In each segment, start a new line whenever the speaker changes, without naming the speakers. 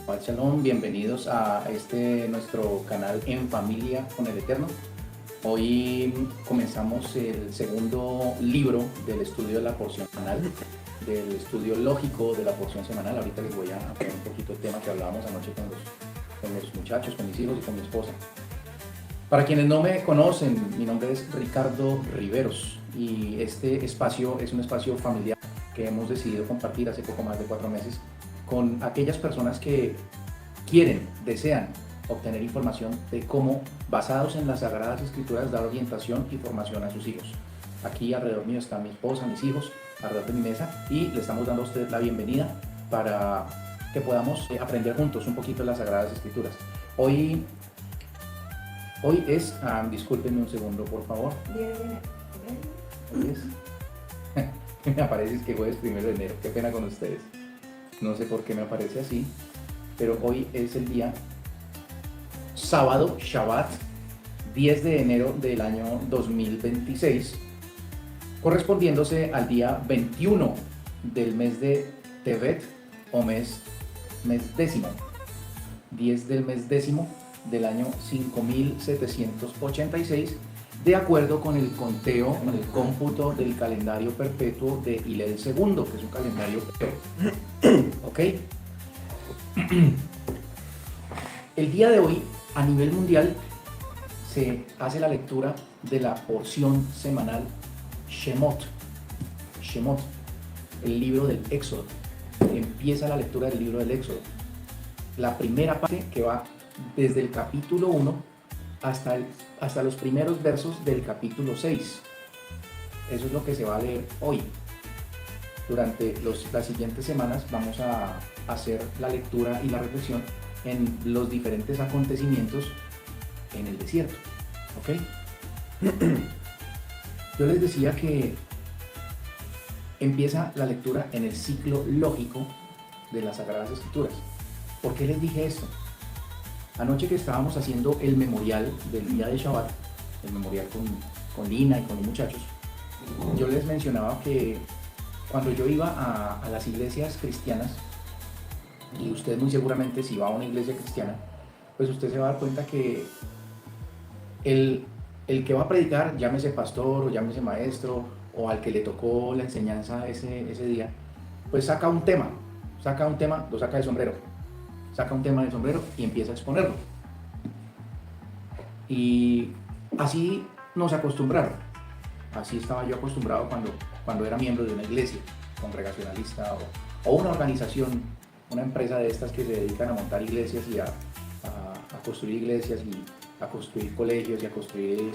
Shabbat Shalom, bienvenidos a este nuestro canal En Familia con el Eterno. Hoy comenzamos el segundo libro del estudio de la porción semanal, del estudio lógico de la porción semanal. Ahorita les voy a poner un poquito el tema que hablábamos anoche con los muchachos, con mis hijos y con mi esposa. Para quienes no me conocen, mi nombre es Ricardo Riveros y este espacio es un espacio familiar que hemos decidido compartir hace poco más de 4 meses con aquellas personas que quieren, desean obtener información de cómo, basados en las Sagradas Escrituras, dar orientación y formación a sus hijos. Aquí alrededor mío está mi esposa, mis hijos, alrededor de mi mesa, y le estamos dando a ustedes la bienvenida para que podamos aprender juntos un poquito de las Sagradas Escrituras. Hoy es, discúlpenme un segundo, por favor. Hoy es, me aparece que jueves 1 de enero, qué pena con ustedes. No sé por qué me aparece así, pero hoy es el día sábado, Shabbat, 10 de enero del año 2026, correspondiéndose al día 21 del mes de Tevet, o mes décimo, 10 del mes décimo del año 5786, de acuerdo con el conteo, con el cómputo del calendario perpetuo de Hillel II, que es un calendario ¿ok? El día de hoy, a nivel mundial, se hace la lectura de la porción semanal Shemot, el libro del Éxodo. Empieza la lectura del libro del Éxodo. La primera parte, que va desde el capítulo 1 hasta los primeros versos del capítulo 6. Eso es lo que se va a leer hoy. Durante las siguientes semanas vamos a hacer la lectura y la reflexión en los diferentes acontecimientos en el desierto. ¿Ok? Yo les decía que empieza la lectura en el ciclo lógico de las Sagradas Escrituras. ¿Por qué les dije esto? Anoche que estábamos haciendo el memorial del día de Shabbat, el memorial con Lina y con los muchachos, yo les mencionaba que cuando yo iba a las iglesias cristianas, y usted muy seguramente si va a una iglesia cristiana, pues usted se va a dar cuenta que el que va a predicar, llámese pastor o llámese maestro, o al que le tocó la enseñanza ese día, pues saca un tema, lo saca de sombrero, saca un tema del sombrero y empieza a exponerlo. Y así nos acostumbraron. Así estaba yo acostumbrado cuando era miembro de una iglesia congregacionalista o una organización, una empresa de estas que se dedican a montar iglesias y a construir iglesias y a construir colegios y a construir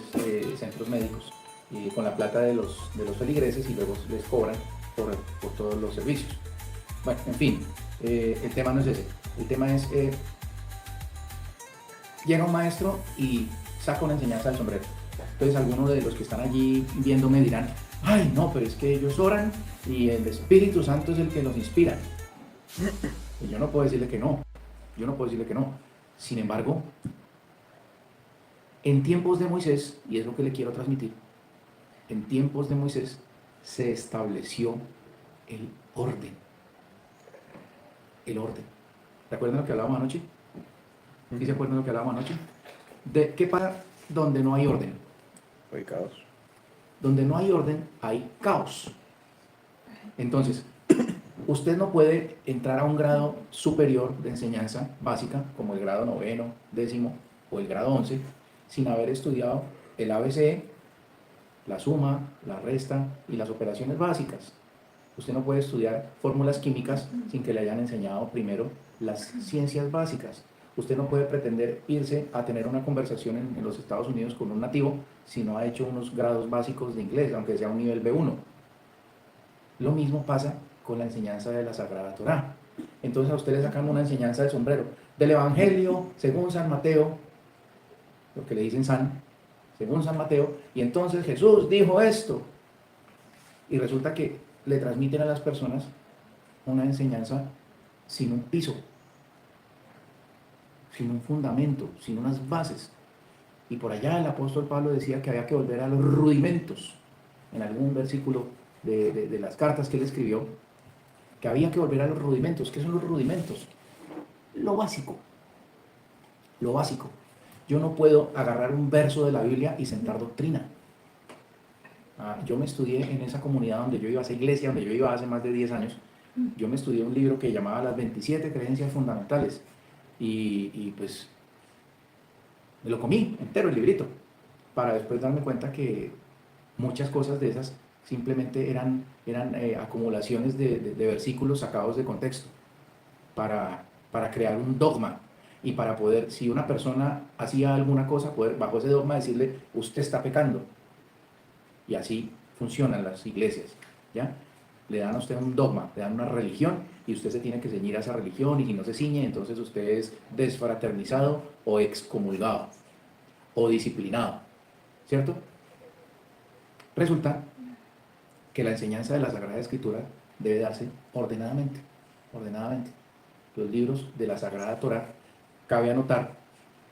centros médicos y con la plata de los feligreses, y luego les cobran por todos los servicios. Bueno, en fin, el tema no es ese. El tema es, llega un maestro y saca una enseñanza del sombrero. Entonces algunos de los que están allí viéndome dirán, ay no, pero es que ellos oran y el Espíritu Santo es el que los inspira. Y yo no puedo decirle que no, Sin embargo, en tiempos de Moisés, y es lo que le quiero transmitir, en tiempos de Moisés se estableció el orden. El orden. ¿Recuerdan lo que hablábamos anoche? ¿Sí se acuerdan lo que hablábamos anoche? ¿De qué pasa donde no hay orden?
Hay caos.
Donde no hay orden, hay caos. Entonces, usted no puede entrar a un grado superior de enseñanza básica, como el grado 9º, 10º o el grado 11, sin haber estudiado el ABC, la suma, la resta y las operaciones básicas. Usted no puede estudiar fórmulas químicas sin que le hayan enseñado primero las ciencias básicas. Usted no puede pretender irse a tener una conversación en los Estados Unidos con un nativo si no ha hecho unos grados básicos de inglés, aunque sea un nivel B1. Lo mismo pasa con la enseñanza de la Sagrada Torá. Entonces a usted le sacan una enseñanza del sombrero, del Evangelio según San Mateo, lo que le dicen según San Mateo, y entonces Jesús dijo esto. Y resulta que le transmiten a las personas una enseñanza sin un piso, sin un fundamento, sin unas bases. Y por allá el apóstol Pablo decía que había que volver a los rudimentos, en algún versículo de las cartas que él escribió, que había que volver a los rudimentos. ¿Qué son los rudimentos? lo básico, lo básico. Yo no puedo agarrar un verso de la Biblia y sentar doctrina. Yo me estudié en esa comunidad donde yo iba, a esa iglesia donde yo iba hace más de 10 años, yo me estudié un libro que llamaba Las 27 creencias fundamentales y pues me lo comí entero el librito, para después darme cuenta que muchas cosas de esas simplemente eran acumulaciones de versículos sacados de contexto para crear un dogma y para poder, si una persona hacía alguna cosa, poder bajo ese dogma decirle, usted está pecando. Y así funcionan las iglesias, ¿ya? Le dan a usted un dogma, le dan una religión y usted se tiene que ceñir a esa religión, y si no se ciñe, entonces usted es desfraternizado o excomulgado o disciplinado, ¿cierto? Resulta que la enseñanza de la Sagrada Escritura debe darse ordenadamente, ordenadamente. Los libros de la Sagrada Torá, cabe anotar,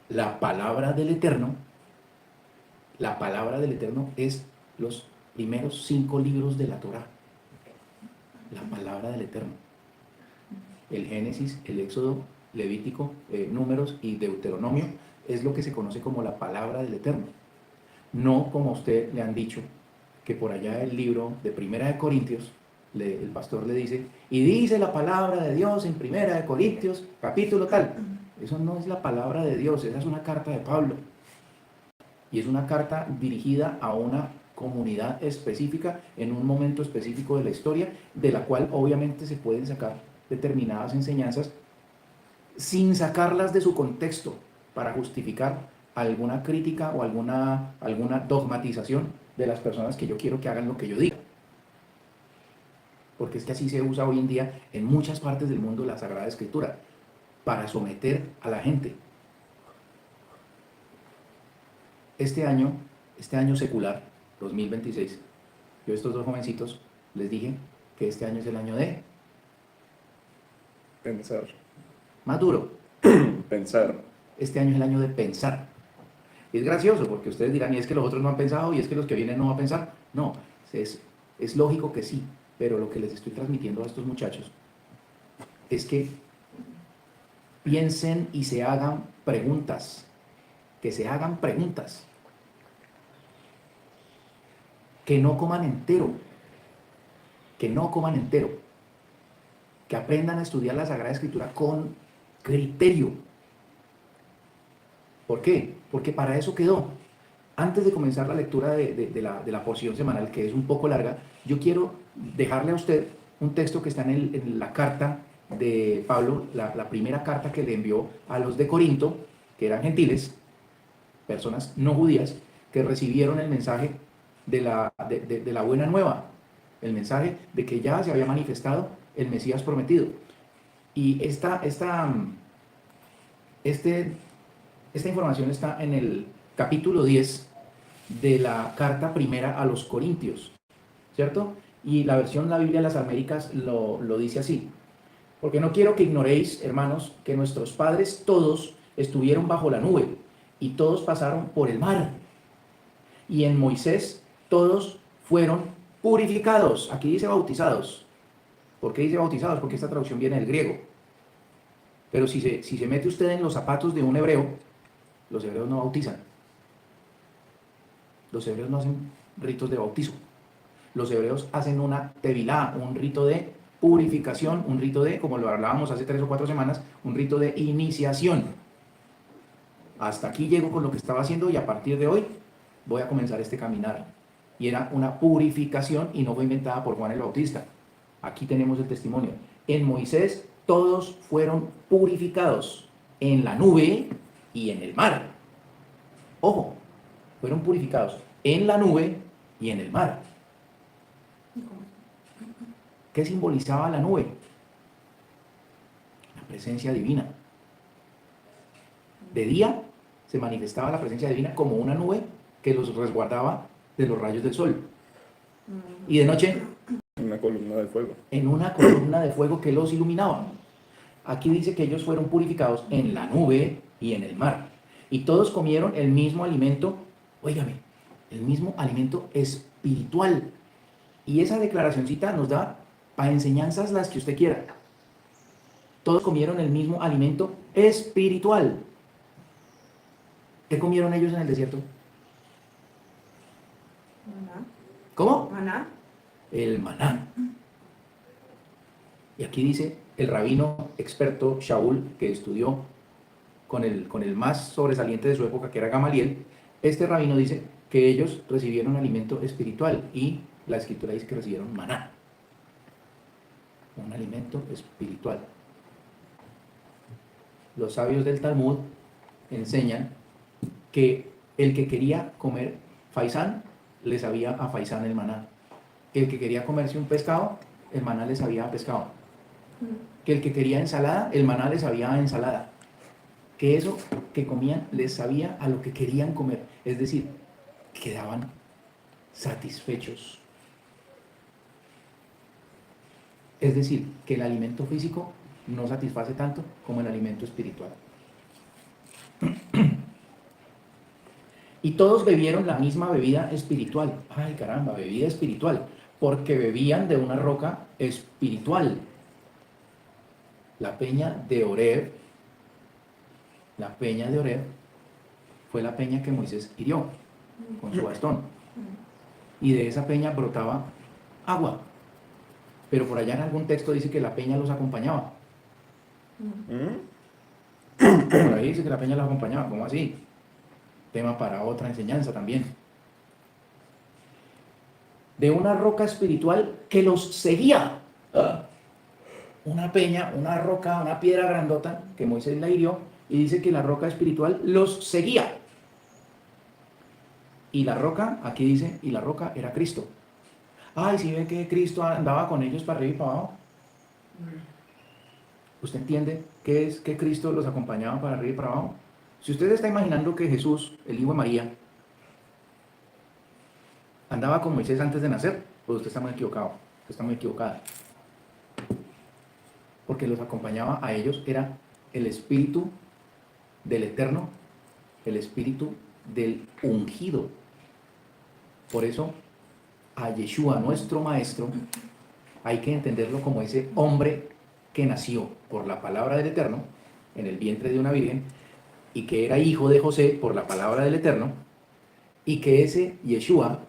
la palabra del Eterno es los primeros 5 libros de la Torá, la palabra del Eterno. El Génesis, el Éxodo, Levítico, Números y Deuteronomio es lo que se conoce como la palabra del Eterno. No como a usted le han dicho, que por allá el libro de Primera de Corintios, el pastor le dice, y dice la palabra de Dios en Primera de Corintios, capítulo tal. Eso no es la palabra de Dios, esa es una carta de Pablo. Y es una carta dirigida a una comunidad específica en un momento específico de la historia, de la cual obviamente se pueden sacar determinadas enseñanzas sin sacarlas de su contexto para justificar alguna crítica o alguna dogmatización de las personas que yo quiero que hagan lo que yo diga. Porque es que así se usa hoy en día en muchas partes del mundo la Sagrada Escritura, para someter a la gente. Este año secular, 2026, yo a estos 2 jovencitos les dije que este año es el año de
pensar.
Más duro.
Pensar.
Este año es el año de pensar. Y es gracioso porque ustedes dirán, y es que los otros no han pensado, y es que los que vienen no van a pensar. No, es lógico que sí, pero lo que les estoy transmitiendo a estos muchachos es que piensen y se hagan preguntas, que se hagan preguntas, que no coman entero, que aprendan a estudiar la Sagrada Escritura con criterio. ¿Por qué? Porque para eso quedó. Antes de comenzar la lectura de la porción semanal, que es un poco larga, yo quiero dejarle a usted un texto que está en la carta de Pablo, la primera carta que le envió a los de Corinto, que eran gentiles, personas no judías, que recibieron el mensaje de la buena nueva, el mensaje de que ya se había manifestado el Mesías prometido. Y esta información está en el capítulo 10 de la carta primera a los Corintios, ¿cierto? Y la versión La Biblia de las Américas lo dice así: porque no quiero que ignoréis, hermanos, que nuestros padres todos estuvieron bajo la nube y todos pasaron por el mar. Y en Moisés todos fueron purificados. Aquí dice bautizados. ¿Por qué dice bautizados? Porque esta traducción viene del griego. Pero si se mete usted en los zapatos de un hebreo, los hebreos no bautizan. Los hebreos no hacen ritos de bautizo. Los hebreos hacen una tevilá, un rito de purificación, un rito de, como lo hablábamos hace 3 o 4 semanas, un rito de iniciación. Hasta aquí llego con lo que estaba haciendo y a partir de hoy voy a comenzar este caminar. Y era una purificación y no fue inventada por Juan el Bautista. Aquí tenemos el testimonio. En Moisés todos fueron purificados en la nube y en el mar. Ojo, fueron purificados en la nube y en el mar. ¿Qué simbolizaba la nube? La presencia divina. De día se manifestaba la presencia divina como una nube que los resguardaba de los rayos del sol. Y de noche,
una columna de fuego.
En una columna de fuego que los iluminaba. Aquí dice que ellos fueron purificados en la nube y en el mar. Y todos comieron el mismo alimento, óigame, el mismo alimento espiritual. Y esa declaracioncita nos da para enseñanzas las que usted quiera. Todos comieron el mismo alimento espiritual. ¿Qué comieron ellos en el desierto?
Maná.
¿Cómo?
Maná.
El maná. Y aquí dice el rabino experto Shaul, que estudió con el más sobresaliente de su época, que era Gamaliel. Este rabino dice que ellos recibieron alimento espiritual y la escritura dice que recibieron maná, un alimento espiritual. Los sabios del Talmud enseñan que el que quería comer faisán, le sabía a faisán el maná. El que quería comerse un pescado, el maná le sabía a pescado. Que el que quería ensalada, el maná le sabía a ensalada. Que eso que comían les sabía a lo que querían comer. Es decir, quedaban satisfechos. Es decir, que el alimento físico no satisface tanto como el alimento espiritual. Y todos bebieron la misma bebida espiritual. Ay, caramba, bebida espiritual. Porque bebían de una roca espiritual. La peña de Oreb. La peña de Oreb fue la peña que Moisés hirió con su bastón. Y de esa peña brotaba agua. Pero por allá en algún texto dice que la peña los acompañaba. Por ahí dice que la peña los acompañaba. ¿Cómo así? Tema para otra enseñanza también. De una roca espiritual que los seguía. Una peña, una roca, una piedra grandota que Moisés la hirió, y dice que la roca espiritual los seguía. Y la roca, aquí dice, y la roca era Cristo. Ay, si ve que Cristo andaba con ellos para arriba y para abajo. ¿Usted entiende qué es que Cristo los acompañaba para arriba y para abajo? Si usted está imaginando que Jesús, el hijo de María, andaba con Moisés antes de nacer, pues usted está muy equivocado, usted está muy equivocada. Porque los acompañaba a ellos, era el Espíritu del Eterno, el Espíritu del ungido. Por eso, a Yeshua, nuestro Maestro, hay que entenderlo como ese hombre que nació por la palabra del Eterno, en el vientre de una virgen, y que era hijo de José por la palabra del Eterno, y que ese Yeshua,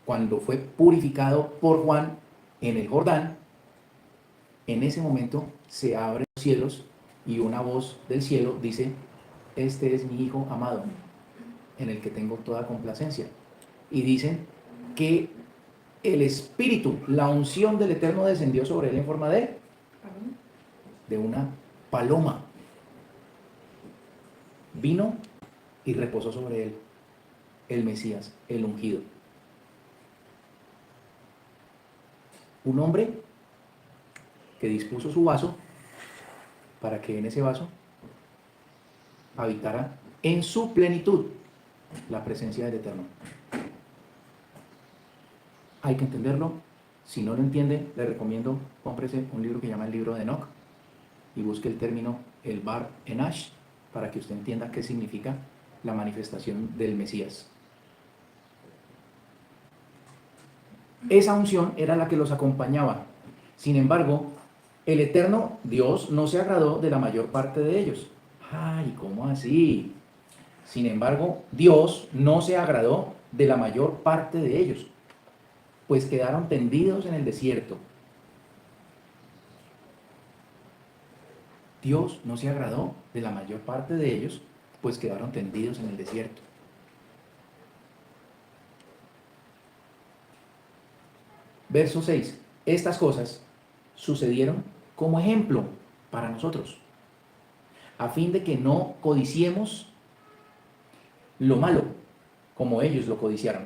cuando fue purificado por Juan en el Jordán, en ese momento se abren los cielos y una voz del cielo dice: este es mi hijo amado, en el que tengo toda complacencia. Y dicen que el Espíritu, la unción del Eterno descendió sobre él en forma de una paloma. Vino y reposó sobre él, el Mesías, el ungido. Un hombre que dispuso su vaso para que en ese vaso habitara en su plenitud la presencia del Eterno. Hay que entenderlo. Si no lo entiende, le recomiendo, cómprese un libro que se llama el libro de Enoch y busque el término el Bar Enash para que usted entienda qué significa la manifestación del Mesías. Esa unción era la que los acompañaba. Sin embargo, el Eterno Dios no se agradó de la mayor parte de ellos. Ay, ¿cómo así? Sin embargo, Dios no se agradó de la mayor parte de ellos, pues quedaron tendidos en el desierto. Dios no se agradó de la mayor parte de ellos, pues quedaron tendidos en el desierto. Verso 6. Estas cosas sucedieron como ejemplo para nosotros, a fin de que no codiciemos lo malo, como ellos lo codiciaron.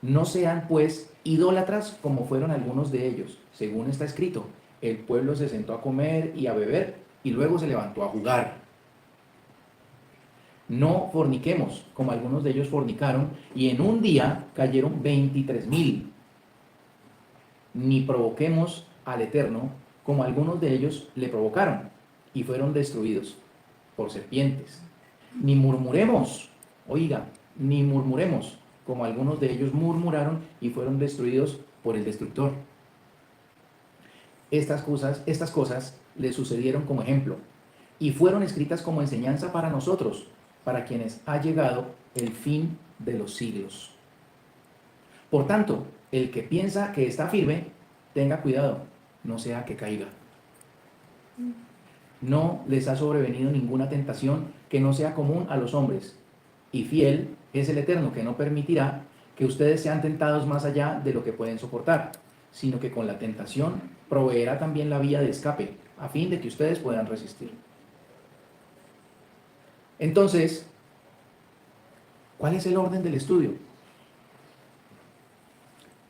No sean, pues, idólatras como fueron algunos de ellos. Según está escrito, el pueblo se sentó a comer y a beber, y luego se levantó a jugar. No forniquemos, como algunos de ellos fornicaron, y en un día cayeron 23,000. Ni provoquemos al Eterno, como algunos de ellos le provocaron, y fueron destruidos por serpientes. Ni murmuremos, oiga, ni murmuremos, como algunos de ellos murmuraron y fueron destruidos por el destructor. Estas cosas le sucedieron como ejemplo y fueron escritas como enseñanza para nosotros, para quienes ha llegado el fin de los siglos. Por tanto, el que piensa que está firme, tenga cuidado, no sea que caiga. No les ha sobrevenido ninguna tentación que no sea común a los hombres, y fiel es el Eterno, que no permitirá que ustedes sean tentados más allá de lo que pueden soportar, sino que con la tentación proveerá también la vía de escape, a fin de que ustedes puedan resistir. Entonces, ¿cuál es el orden del estudio?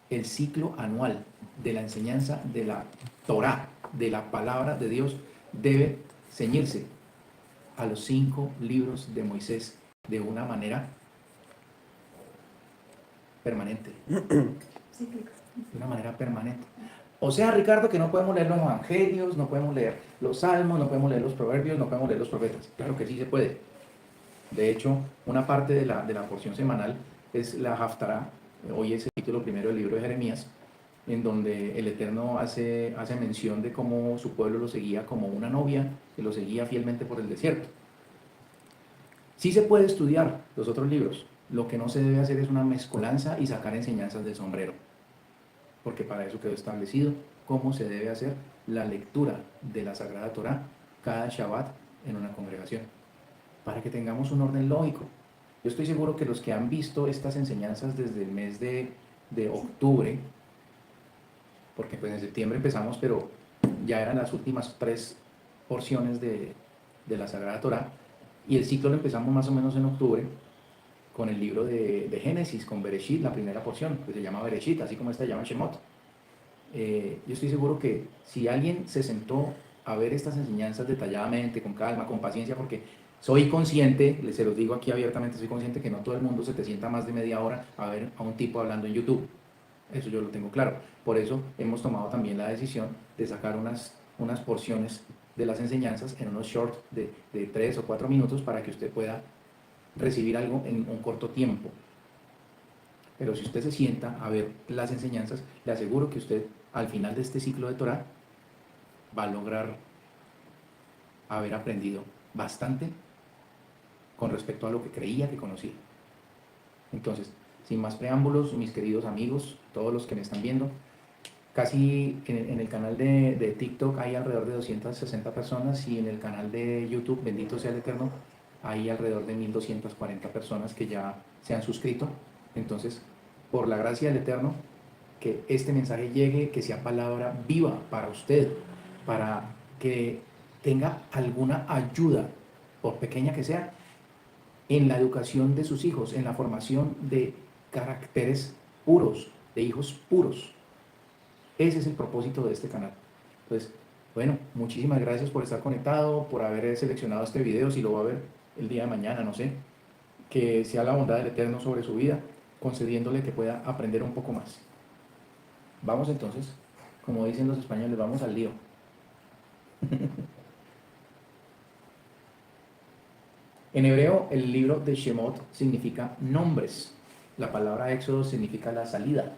El ciclo anual de la enseñanza de la Torá, de la palabra de Dios, debe ceñirse a los 5 libros de Moisés de una manera permanente. De una manera permanente. O sea, Ricardo, que no podemos leer los evangelios, no podemos leer los salmos, no podemos leer los proverbios, no podemos leer los profetas. Claro que sí se puede. De hecho, una parte de la porción semanal es la Haftará. Hoy es el título primero del libro de Jeremías, en donde el Eterno hace mención de cómo su pueblo lo seguía como una novia que lo seguía fielmente por el desierto. Sí se puede estudiar los otros libros. Lo que no se debe hacer es una mezcolanza y sacar enseñanzas del sombrero, porque para eso quedó establecido cómo se debe hacer la lectura de la Sagrada Torá cada Shabbat en una congregación, para que tengamos un orden lógico. Yo estoy seguro que los que han visto estas enseñanzas desde el mes de octubre, porque pues en septiembre empezamos, pero ya eran las últimas 3 porciones de la Sagrada Torá, y el ciclo lo empezamos más o menos en octubre, con el libro de Génesis, con Bereshit, la primera porción, que se llama Bereshit, así como esta se llama Shemot. Yo estoy seguro que si alguien se sentó a ver estas enseñanzas detalladamente, con calma, con paciencia, porque soy consciente, se los digo aquí abiertamente, soy consciente que no todo el mundo se te sienta más de media hora a ver a un tipo hablando en YouTube. Eso yo lo tengo claro. Por eso hemos tomado también la decisión de sacar unas porciones de las enseñanzas en unos shorts de 3 o 4 minutos para que usted pueda recibir algo en un corto tiempo. Pero si usted se sienta a ver las enseñanzas, le aseguro que usted al final de este ciclo de Torah va a lograr haber aprendido bastante con respecto a lo que creía que conocía. Entonces, sin más preámbulos, mis queridos amigos, todos los que me están viendo, casi en el canal de TikTok hay alrededor de 260 personas y en el canal de YouTube, bendito sea el Eterno, hay alrededor de 1240 personas que ya se han suscrito. Entonces, por la gracia del Eterno, que este mensaje llegue, que sea palabra viva para usted, para que tenga alguna ayuda, por pequeña que sea, en la educación de sus hijos, en la formación de caracteres puros, de hijos puros. Ese es el propósito de este canal. Entonces, bueno, muchísimas gracias por estar conectado, por haber seleccionado este video, si lo va a ver el día de mañana, no sé. Que sea la bondad del Eterno sobre su vida, concediéndole que pueda aprender un poco más. Vamos entonces, como dicen los españoles, vamos al lío. En hebreo, el libro de Shemot significa nombres. La palabra Éxodo significa la salida.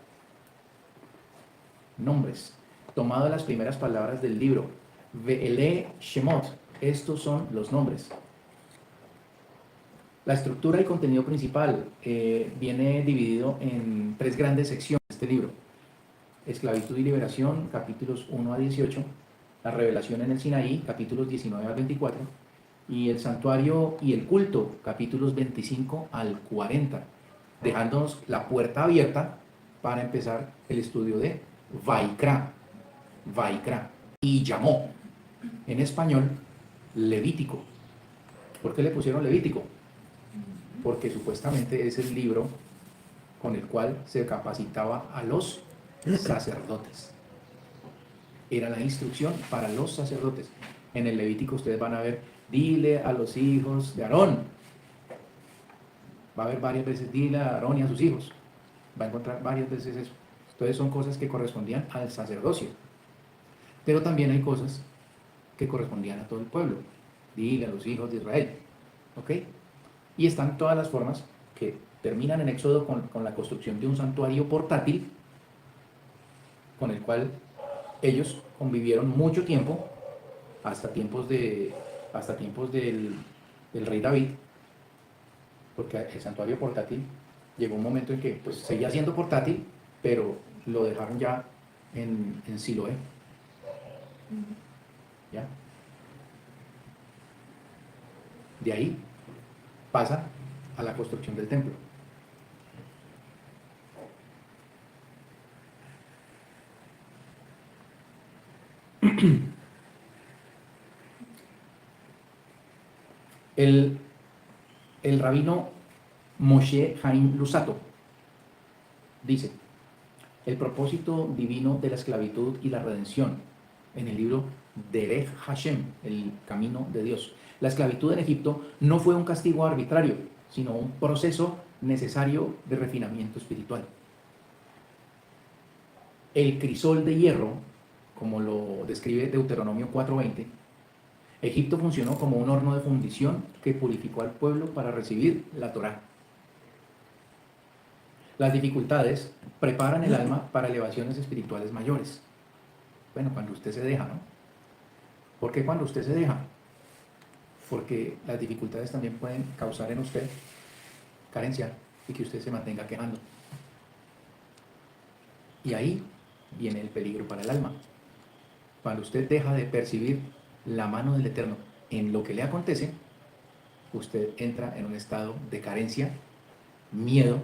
Nombres. Tomado las primeras palabras del libro. Ve'ele Shemot. Estos son los nombres. La estructura y contenido principal viene dividido en 3 grandes secciones de este libro. Esclavitud y liberación, capítulos 1 a 18. La revelación en el Sinaí, capítulos 19 al 24. Y el santuario y el culto, capítulos 25 al 40. Dejándonos la puerta abierta para empezar el estudio de Vaikra. Vaikra. Y llamó, en español, Levítico. ¿Por qué le pusieron Levítico? Porque supuestamente es el libro con el cual se capacitaba a los sacerdotes. Era la instrucción para los sacerdotes. En el Levítico ustedes van a ver, dile a los hijos de Aarón. Va a haber varias veces, dile a Aarón y a sus hijos. Va a encontrar varias veces eso. Entonces son cosas que correspondían al sacerdocio. Pero también hay cosas que correspondían a todo el pueblo. Dile a los hijos de Israel. ¿Ok? Y están todas las formas que terminan en Éxodo con la construcción de un santuario portátil con el cual ellos convivieron mucho tiempo, hasta tiempos del rey David, porque el santuario portátil llegó un momento en que pues, seguía siendo portátil, pero lo dejaron ya en Siloé. ¿Ya? De ahí pasa a la construcción del templo. El rabino Moshe Haim Lusato dice, el propósito divino de la esclavitud y la redención, en el libro Derech Hashem, el camino de Dios. La esclavitud en Egipto no fue un castigo arbitrario, sino un proceso necesario de refinamiento espiritual. El crisol de hierro, como lo describe Deuteronomio 4:20, Egipto funcionó como un horno de fundición que purificó al pueblo para recibir la Torá. Las dificultades preparan el alma para elevaciones espirituales mayores. Bueno, cuando usted se deja, ¿no? ¿Por qué cuando usted se deja? Porque las dificultades también pueden causar en usted carencia y que usted se mantenga quejando. Y ahí viene el peligro para el alma. Cuando usted deja de percibir la mano del Eterno en lo que le acontece, usted entra en un estado de carencia, miedo,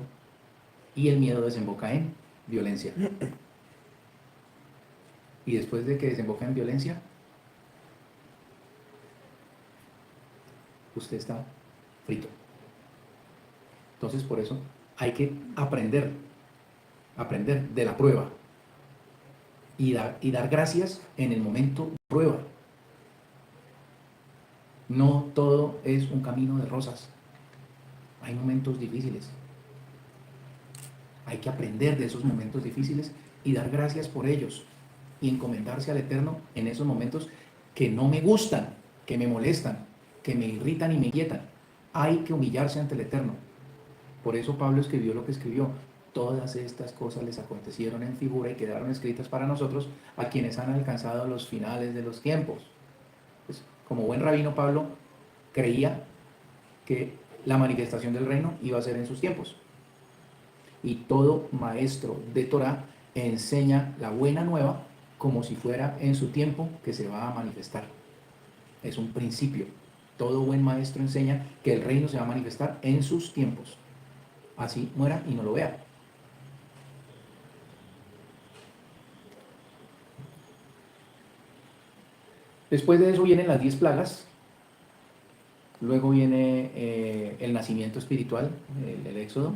y el miedo desemboca en violencia. Y después de que desemboca en violencia, usted está frito. Entonces, por eso hay que aprender de la prueba y dar gracias en el momento de prueba. No todo es un camino de rosas. Hay momentos difíciles. Hay que aprender de esos momentos difíciles y dar gracias por ellos y encomendarse al Eterno en esos momentos que no me gustan, que me molestan, que me irritan y me inquietan. Hay que humillarse ante el Eterno. Por eso Pablo escribió lo que escribió. Todas estas cosas les acontecieron en figura y quedaron escritas para nosotros, a quienes han alcanzado los finales de los tiempos. Pues, como buen rabino, Pablo creía que la manifestación del reino iba a ser en sus tiempos. Y todo maestro de Torah enseña la buena nueva como si fuera en su tiempo que se va a manifestar. Es un principio. Todo buen maestro enseña que el reino se va a manifestar en sus tiempos. Así muera y no lo vea. Después de eso vienen las 10 plagas. Luego viene el nacimiento espiritual, el Éxodo.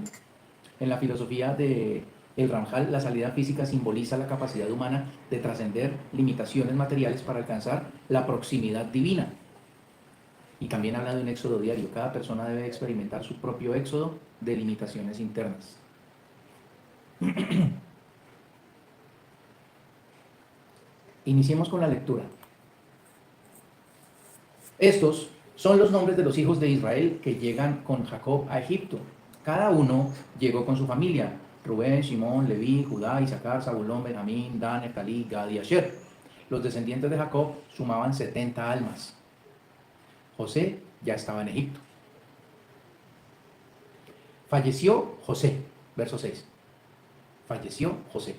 En la filosofía de el Ramjal, la salida física simboliza la capacidad humana de trascender limitaciones materiales para alcanzar la proximidad divina. Y también habla de un éxodo diario. Cada persona debe experimentar su propio éxodo de limitaciones internas. Iniciemos con la lectura. Estos son los nombres de los hijos de Israel que llegan con Jacob a Egipto. Cada uno llegó con su familia: Rubén, Simón, Leví, Judá, Isaacar, Zabulón, Benjamín, Dan, Neftalí, Gad y Asher. Los descendientes de Jacob sumaban 70 almas. José ya estaba en Egipto. Falleció José, verso 6. Falleció José.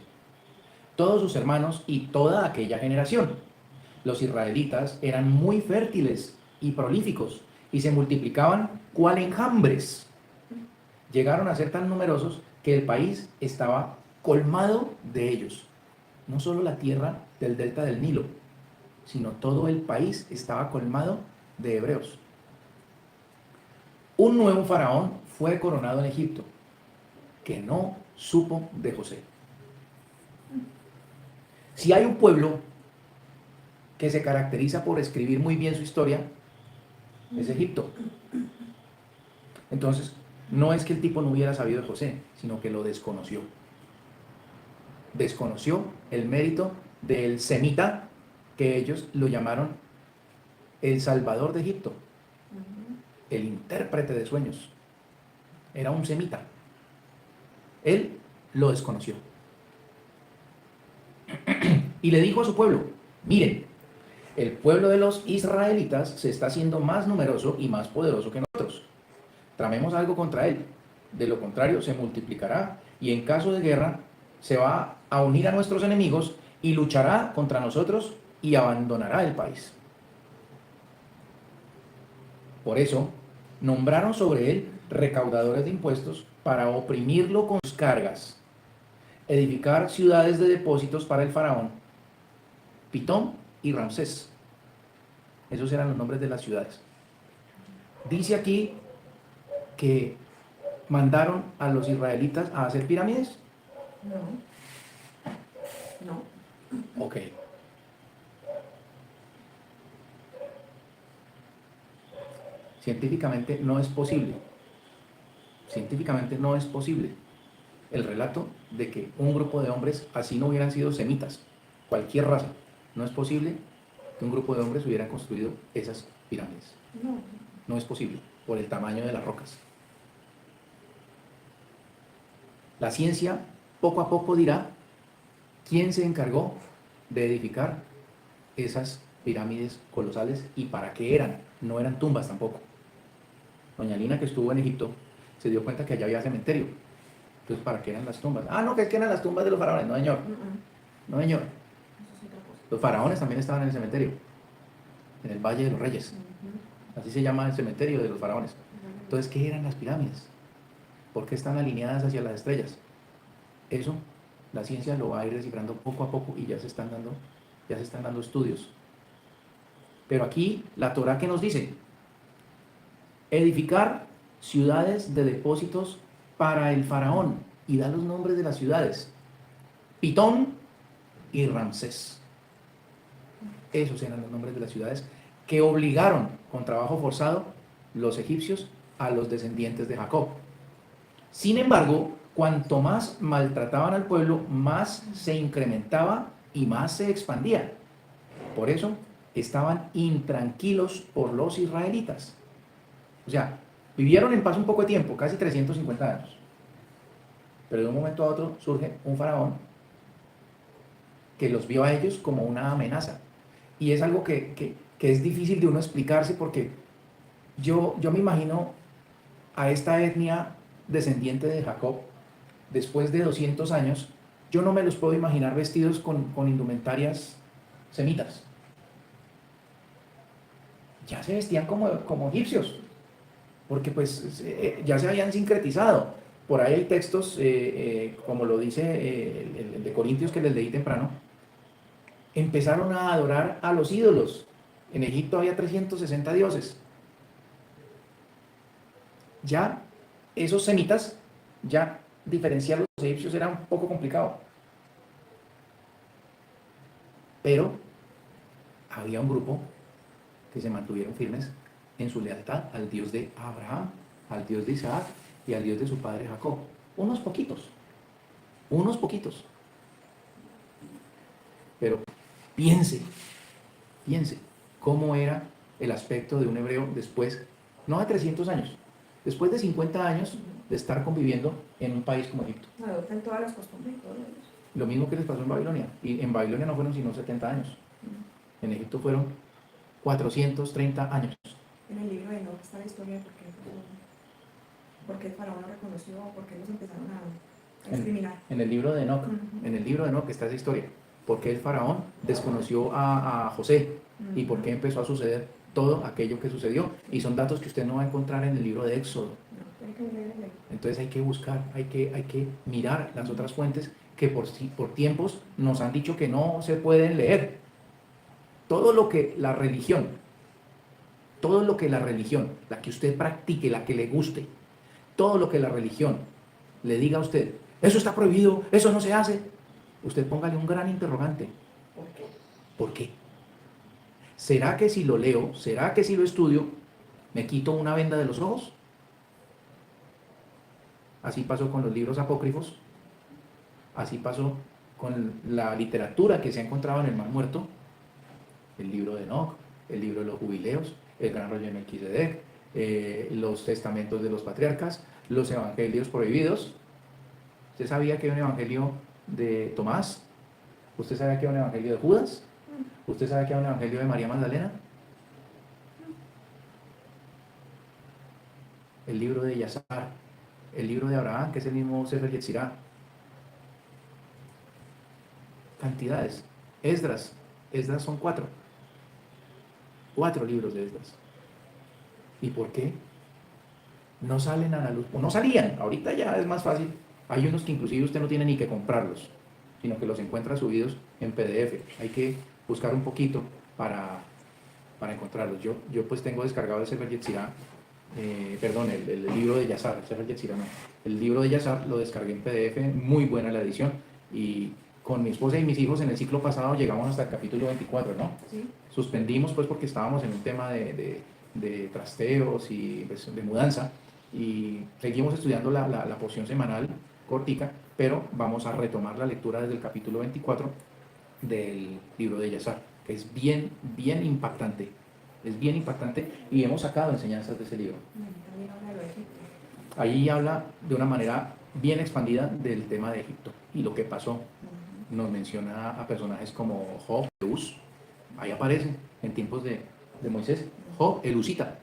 Todos sus hermanos y toda aquella generación. Los israelitas eran muy fértiles y prolíficos y se multiplicaban cual enjambres. Llegaron a ser tan numerosos que el país estaba colmado de ellos. No solo la tierra del delta del Nilo, sino todo el país estaba colmado de hebreos. Un nuevo faraón fue coronado en Egipto, que no supo de José. Si hay un pueblo que se caracteriza por escribir muy bien su historia, es Egipto. Entonces, no es que el tipo no hubiera sabido de José, sino que lo desconoció. Desconoció el mérito del semita, que ellos lo llamaron el salvador de Egipto, el intérprete de sueños. Era un semita. Él lo desconoció. Y le dijo a su pueblo: Miren, el pueblo de los israelitas se está haciendo más numeroso y más poderoso que nosotros. Tramemos algo contra él. De lo contrario, se multiplicará y en caso de guerra se va a unir a nuestros enemigos y luchará contra nosotros y abandonará el país. Por eso, nombraron sobre él recaudadores de impuestos para oprimirlo con sus cargas, edificar ciudades de depósitos para el faraón, Pitón y Ramsés. Esos eran los nombres de las ciudades. Dice aquí que mandaron a los israelitas a hacer pirámides.
No.
Ok. Científicamente no es posible. Científicamente no es posible el relato de que un grupo de hombres, así no hubieran sido semitas, cualquier raza, no es posible que un grupo de hombres hubiera construido esas pirámides.
No.
No es posible, por el tamaño de las rocas. La ciencia poco a poco dirá quién se encargó de edificar esas pirámides colosales y para qué eran. No eran tumbas tampoco. Doña Lina, que estuvo en Egipto, se dio cuenta que allá había cementerio. Entonces, ¿para qué eran las tumbas? Ah, no, que es que eran las tumbas de los faraones. No, señor. No, señor.
Eso es otra cosa.
Los faraones también estaban en el cementerio, en el Valle de los Reyes. Así se llama el cementerio de los faraones. Entonces, ¿qué eran las pirámides? ¿Por qué están alineadas hacia las estrellas? Eso, la ciencia lo va a ir descifrando poco a poco y ya se están dando estudios. Pero aquí, la Torá, ¿qué nos dice? Edificar ciudades de depósitos para el faraón, y da los nombres de las ciudades: Pitón y Ramsés. Esos eran los nombres de las ciudades que obligaron con trabajo forzado los egipcios a los descendientes de Jacob. Sin embargo, cuanto más maltrataban al pueblo, más se incrementaba y más se expandía. Por eso estaban intranquilos por los israelitas. O sea, vivieron en paz un poco de tiempo, casi 350 años. Pero de un momento a otro surge un faraón que los vio a ellos como una amenaza. Y es algo que es difícil de uno explicarse, porque yo me imagino a esta etnia descendiente de Jacob, después de 200 años, yo no me los puedo imaginar vestidos con indumentarias semitas. Ya se vestían como egipcios, porque pues ya se habían sincretizado. Por ahí hay textos, como lo dice el de Corintios que les leí temprano, empezaron a adorar a los ídolos. En Egipto había 360 dioses. Ya esos semitas, ya diferenciar a los egipcios era un poco complicado. Pero había un grupo que se mantuvieron firmes en su lealtad al Dios de Abraham, al Dios de Isaac y al Dios de su padre Jacob. Unos poquitos. Pero piense cómo era el aspecto de un hebreo después, no de 300 años, después de 50 años de estar conviviendo en un país como Egipto.
Adoptan todas las costumbres y todo eso.
Lo mismo que les pasó en Babilonia. Y en Babilonia no fueron sino 70 años. En Egipto fueron 430 años.
En el libro de Enoch está la historia de por qué el faraón lo reconoció, por qué los empezaron a discriminar.
En el libro de Enoch,
Ujú.
en el libro de Enoch está esa historia. ¿Por qué el faraón desconoció a José? ¿Y por qué empezó a suceder todo aquello que sucedió? Y son datos que usted no va a encontrar en el libro de Éxodo.
No, tiene que leer el libro.
Entonces hay que buscar, hay que mirar las otras fuentes que por tiempos nos han dicho que no se pueden leer. Todo lo que la religión, la que usted practique, la que le guste, todo lo que la religión le diga a usted, eso está prohibido, eso no se hace, usted póngale un gran interrogante.
¿Por qué?
¿Por qué? ¿Será que si lo leo, será que si lo estudio, me quito una venda de los ojos? Así pasó con los libros apócrifos, así pasó con la literatura que se ha encontrado en el Mar Muerto, el libro de Enoch, el libro de los jubileos, el gran rollo de Melquisedec, los testamentos de los patriarcas, los evangelios prohibidos. ¿Usted sabía que hay un evangelio de Tomás? ¿Usted sabía que hay un evangelio de Judas? ¿Usted sabe que hay un evangelio de María Magdalena? El libro de Yazar, el libro de Abraham, que es el mismo Sefer Yetzirah. Cantidades. Esdras. Esdras son 4. 4 libros de Esdras. ¿Y por qué? No salen a la luz. O no salían. Ahorita ya es más fácil. Hay unos que inclusive usted no tiene ni que comprarlos, sino que los encuentra subidos en PDF. Hay que buscar un poquito para encontrarlos. Yo pues tengo descargado el Sefer Yetzirah, perdón, el libro de Yazar, el Sefer Yetzirah no. El libro de Yazar lo descargué en PDF, muy buena la edición. Y con mi esposa y mis hijos en el ciclo pasado llegamos hasta el capítulo 24, ¿no?
Sí.
Suspendimos pues porque estábamos en un tema de trasteos y pues, de mudanza, y seguimos estudiando la porción semanal cortica, pero vamos a retomar la lectura desde el capítulo 24 del libro de Yazar, que es bien impactante, es bien impactante, y hemos sacado enseñanzas de ese libro.
También habla de lo de Egipto.
Ahí habla de una manera bien expandida del tema de Egipto y lo que pasó. Nos menciona a personajes como Job, Eus, ahí aparece en tiempos de Moisés, Job, el Usita,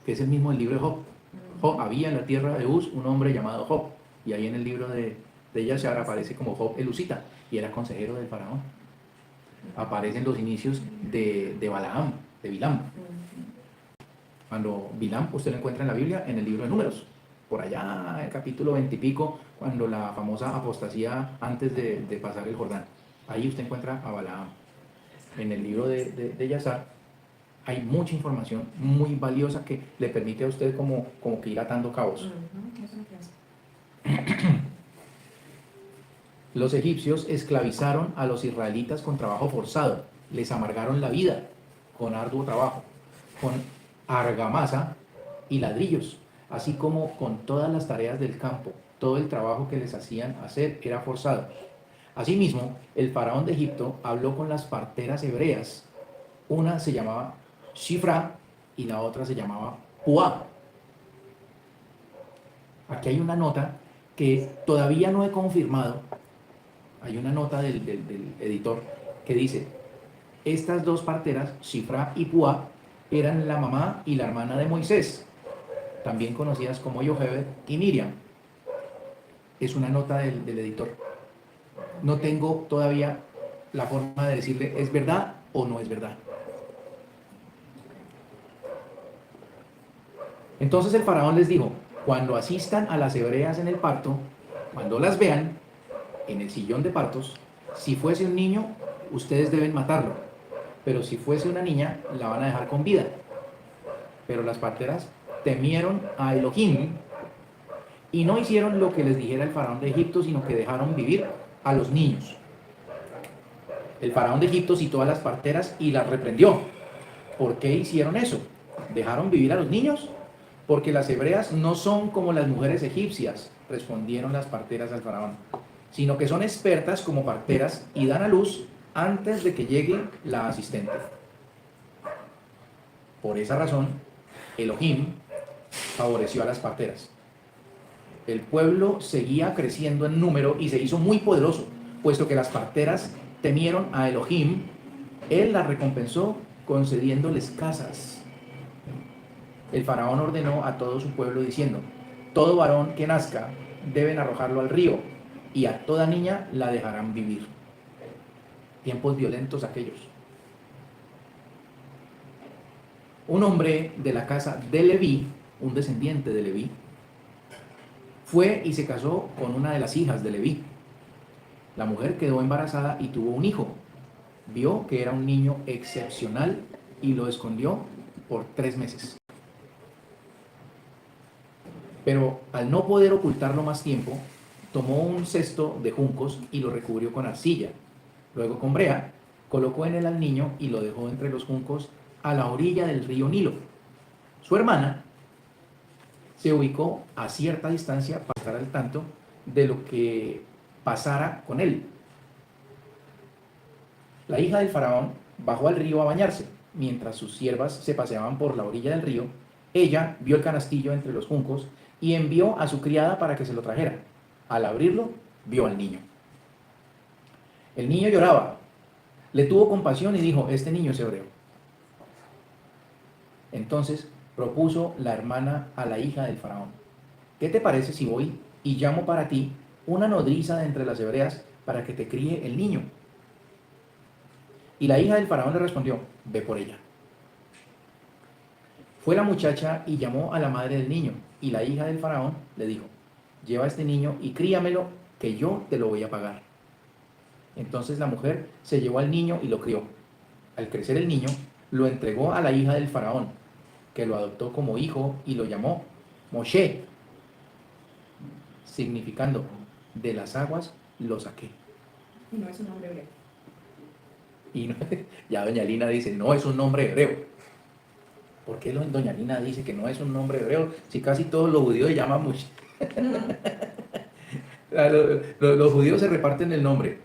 que es el mismo del libro de Job. Job, había en la tierra de Uz un hombre llamado Job, y ahí en el libro de Yashar aparece como Job el Usita, y era consejero del faraón. Aparecen los inicios de Balaam, de Bilam. Cuando Bilam, usted lo encuentra en la Biblia, en el libro de Números, por allá, en el capítulo 20 y pico, cuando la famosa apostasía antes de pasar el Jordán. Ahí usted encuentra a Balaam. En el libro de Yazar hay mucha información muy valiosa que le permite a usted como que ir atando cabos.
Eso es lo que hace.
Los egipcios esclavizaron a los israelitas con trabajo forzado, les amargaron la vida con arduo trabajo, con argamasa y ladrillos, así como con todas las tareas del campo. Todo el trabajo que les hacían hacer era forzado. Asimismo, el faraón de Egipto habló con las parteras hebreas. Una se llamaba Shifra y la otra se llamaba Puá. Aquí hay una nota que todavía no he confirmado. Hay una nota del editor que dice: estas dos parteras, Shifra y Puá, eran la mamá y la hermana de Moisés, también conocidas como Yochebed y Miriam. Es una nota del editor. No tengo todavía la forma de decirle es verdad o no es verdad. Entonces el faraón les dijo: cuando asistan a las hebreas en el parto, cuando las vean en el sillón de partos, si fuese un niño, ustedes deben matarlo, pero si fuese una niña, la van a dejar con vida. Pero las parteras temieron a Elohim y no hicieron lo que les dijera el faraón de Egipto, sino que dejaron vivir a los niños. El faraón de Egipto citó a las parteras y las reprendió. ¿Por qué hicieron eso? ¿Dejaron vivir a los niños? Porque las hebreas no son como las mujeres egipcias, respondieron las parteras al faraón, sino que son expertas como parteras y dan a luz antes de que llegue la asistente. Por esa razón, Elohim favoreció a las parteras. El pueblo seguía creciendo en número y se hizo muy poderoso, puesto que las parteras temieron a Elohim. Él las recompensó concediéndoles casas. El faraón ordenó a todo su pueblo diciendo: todo varón que nazca deben arrojarlo al río, y a toda niña la dejarán vivir. Tiempos violentos aquellos. Un hombre de la casa de Leví, un descendiente de Leví, fue y se casó con una de las hijas de Leví. La mujer quedó embarazada y tuvo un hijo. Vio que era un niño excepcional y lo escondió por 3 meses. Pero al no poder ocultarlo más tiempo, tomó un cesto de juncos y lo recubrió con arcilla. Luego con brea colocó en él al niño y lo dejó entre los juncos a la orilla del río Nilo. Su hermana se ubicó a cierta distancia para estar al tanto de lo que pasara con él. La hija del faraón bajó al río a bañarse. Mientras sus siervas se paseaban por la orilla del río, ella vio el canastillo entre los juncos y envió a su criada para que se lo trajera. Al abrirlo, vio al niño. El niño lloraba. Le tuvo compasión y dijo, este niño es hebreo. Entonces propuso la hermana a la hija del faraón, ¿qué te parece si voy y llamo para ti una nodriza de entre las hebreas para que te críe el niño? Y la hija del faraón le respondió, ve por ella. Fue la muchacha y llamó a la madre del niño, y la hija del faraón le dijo, lleva a este niño y críamelo, que yo te lo voy a pagar. Entonces la mujer se llevó al niño y lo crió. Al crecer el niño, lo entregó a la hija del faraón, que lo adoptó como hijo y lo llamó Moshe, significando, de las aguas lo saqué.
Y no es un nombre hebreo.
Y no- ya doña Lina dice, no es un nombre hebreo. ¿Por qué doña Lina dice que no es un nombre hebreo si casi todos los judíos se llaman Moshe? Los judíos se reparten el nombre.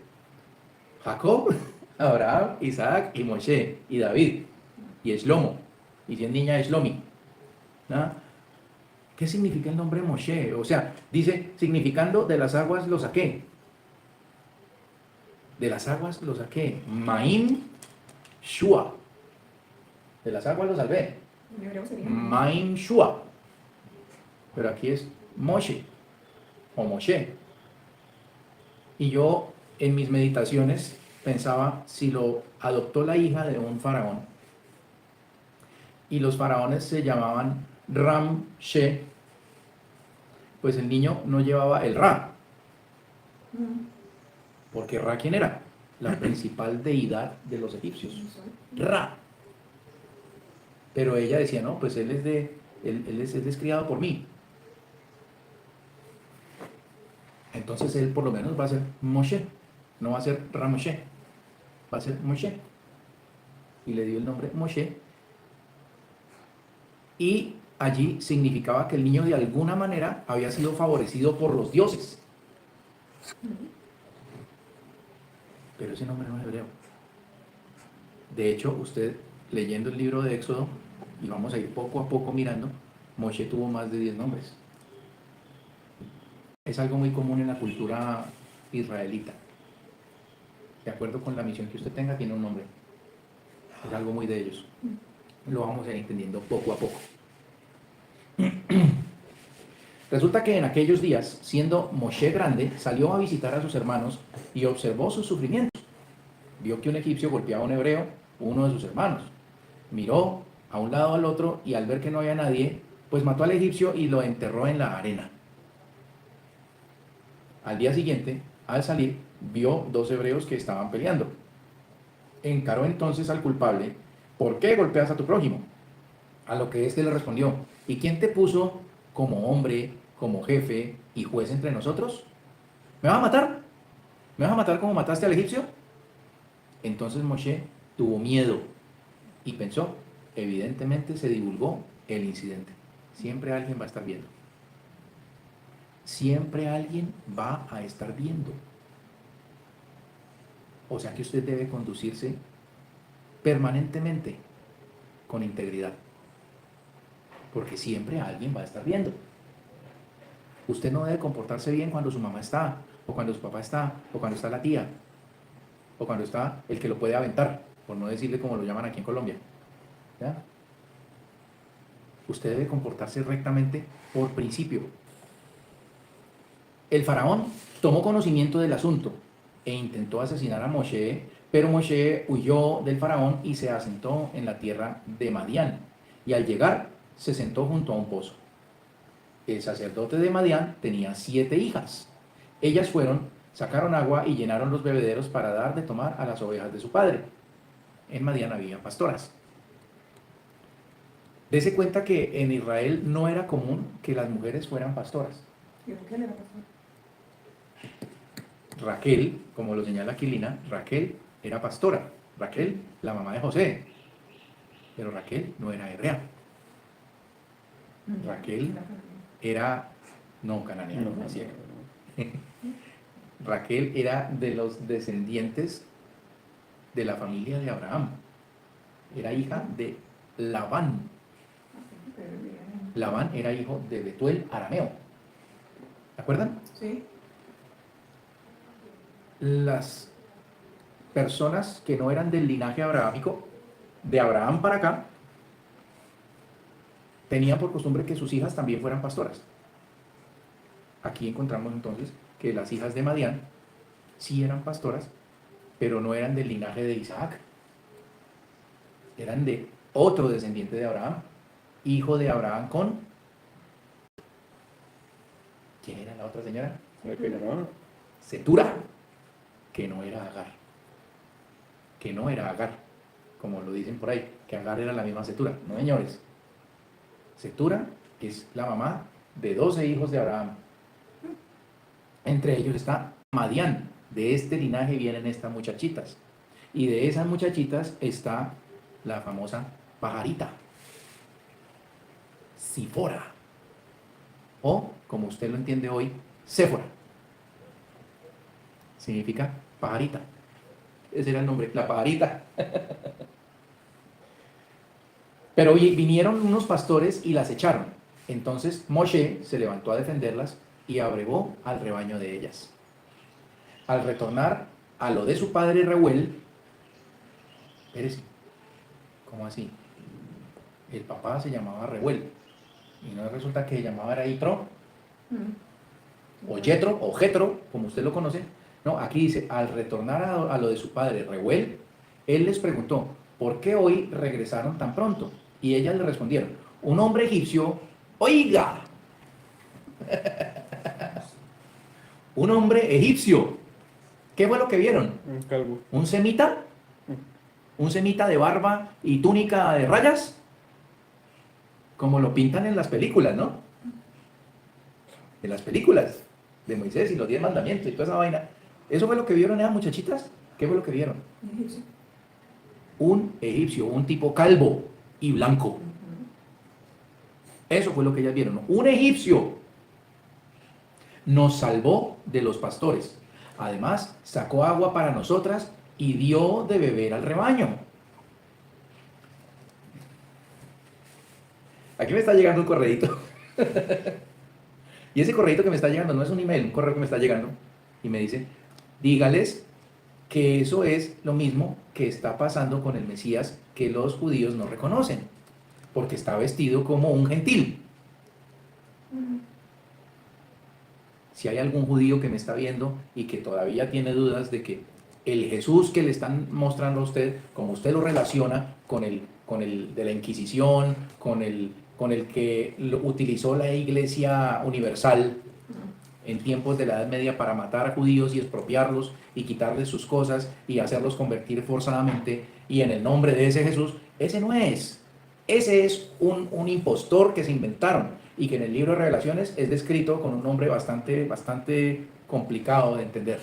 Jacob, Abraham, Isaac y Moshe y David y Shlomo. Y si es niña, Shlomi. ¿Ah? ¿Qué significa el nombre Moshe? O sea, dice, significando de las aguas lo saqué. De las aguas lo saqué. Maim Shua. De las aguas lo salvé.
En hebreo sería.
Maim Shua. Pero aquí es Moshe o Moshe. Y yo en mis meditaciones pensaba si lo adoptó la hija de un faraón y los faraones se llamaban Ramshe, pues el niño no llevaba el Ra, porque Ra, ¿quién era? La principal deidad de los egipcios, Ra. Pero ella decía, no, pues él es criado por mí. Entonces él por lo menos va a ser Moshe, no va a ser Ramoshe, va a ser Moshe. Y le dio el nombre Moshe. Y allí significaba que el niño de alguna manera había sido favorecido por los dioses. Pero ese nombre no es hebreo. De hecho, usted leyendo el libro de Éxodo, y vamos a ir poco a poco mirando, Moshe tuvo más de 10 nombres. Es algo muy común en la cultura israelita. De acuerdo con la misión que usted tenga, tiene un nombre. Es algo muy de ellos. Lo vamos a ir entendiendo poco a poco. Resulta que en aquellos días, siendo Moshe grande, salió a visitar a sus hermanos y observó sus sufrimientos. Vio que un egipcio golpeaba a un hebreo, uno de sus hermanos. Miró a un lado al otro y al ver que no había nadie, pues mató al egipcio y lo enterró en la arena. Al día siguiente, al salir, vio dos hebreos que estaban peleando. Encaró entonces al culpable, ¿por qué golpeas a tu prójimo? A lo que éste le respondió, ¿y quién te puso como hombre, como jefe y juez entre nosotros? ¿Me vas a matar? ¿Me vas a matar como mataste al egipcio? Entonces Moshe tuvo miedo y pensó, evidentemente se divulgó el incidente. Siempre alguien va a estar viendo. Siempre alguien va a estar viendo. O sea que usted debe conducirse permanentemente con integridad. Porque siempre alguien va a estar viendo. Usted no debe comportarse bien cuando su mamá está, o cuando su papá está, o cuando está la tía, o cuando está el que lo puede aventar, por no decirle como lo llaman aquí en Colombia. ¿Ya? Usted debe comportarse rectamente por principio. El faraón tomó conocimiento del asunto e intentó asesinar a Moshe, pero Moshe huyó del faraón y se asentó en la tierra de Madián. Y al llegar, se sentó junto a un pozo. El sacerdote de Madián tenía 7 hijas. Ellas fueron, sacaron agua y llenaron los bebederos para dar de tomar a las ovejas de su padre. En Madián había pastoras. Dese cuenta que en Israel no era común que las mujeres fueran pastoras.
¿Y por qué le era pastor?
Raquel, como lo señala Aquilina, Raquel era pastora. Raquel, la mamá de José. Pero Raquel no era hebrea. Raquel era, no cananea,
No,
no, ciega. Raquel era de los descendientes de la familia de Abraham. Era hija de Labán. Labán era hijo de Betuel arameo. ¿De acuerdan?
Sí.
Las personas que no eran del linaje abrahámico, de Abraham para acá, tenían por costumbre que sus hijas también fueran pastoras. Aquí encontramos entonces que las hijas de Madián sí eran pastoras, pero no eran del linaje de Isaac, eran de otro descendiente de Abraham, hijo de Abraham con... ¿Quién era la otra señora?
¿Cómo que llamaba?
Setura, que no era Agar, como lo dicen por ahí, que Agar era la misma Setura. No, señores, Setura es la mamá de 12 hijos de Abraham. Entre ellos está Madián. De este linaje vienen estas muchachitas. Y de esas muchachitas está la famosa pajarita, Sifora. O, como usted lo entiende hoy, Séfora. Significa pajarita. Ese era el nombre, la pajarita. Pero vinieron unos pastores y las echaron. Entonces Moshe se levantó a defenderlas y abrevó al rebaño de ellas. Al retornar a lo de su padre Reuel, espérese, ¿cómo así? El papá se llamaba Reuel y no resulta que se llamaba era Yitro o Yetro o Jetro, como usted lo conoce. No, aquí dice, al retornar a lo de su padre Reuel, él les preguntó, ¿por qué hoy regresaron tan pronto? Y ellas le respondieron, un hombre egipcio, oiga, un hombre egipcio. ¿Qué fue lo que vieron?
Un calvo.
¿Un semita? ¿Un semita de barba y túnica de rayas? Como lo pintan en las películas, ¿no? En las películas de Moisés y los 10 mandamientos y toda esa vaina. ¿Eso fue lo que vieron esas muchachitas? ¿Qué fue lo que vieron? Un egipcio, un tipo calvo y blanco. Eso fue lo que ellas vieron. Un egipcio nos salvó de los pastores. Además, sacó agua para nosotras y dio de beber al rebaño. Aquí me está llegando un correíto. Y ese correíto que me está llegando no es un email, un correo que me está llegando. Y me dice, dígales que eso es lo mismo que está pasando con el Mesías que los judíos no reconocen, porque está vestido como un gentil. Si hay algún judío que me está viendo y que todavía tiene dudas de que el Jesús que le están mostrando a usted, como usted lo relaciona con el de la Inquisición, con el que lo utilizó la Iglesia Universal en tiempos de la Edad Media para matar a judíos y expropiarlos y quitarles sus cosas y hacerlos convertir forzadamente, y en el nombre de ese Jesús, ese no es. Ese es un impostor que se inventaron y que en el libro de Revelaciones es descrito con un nombre bastante complicado de entender.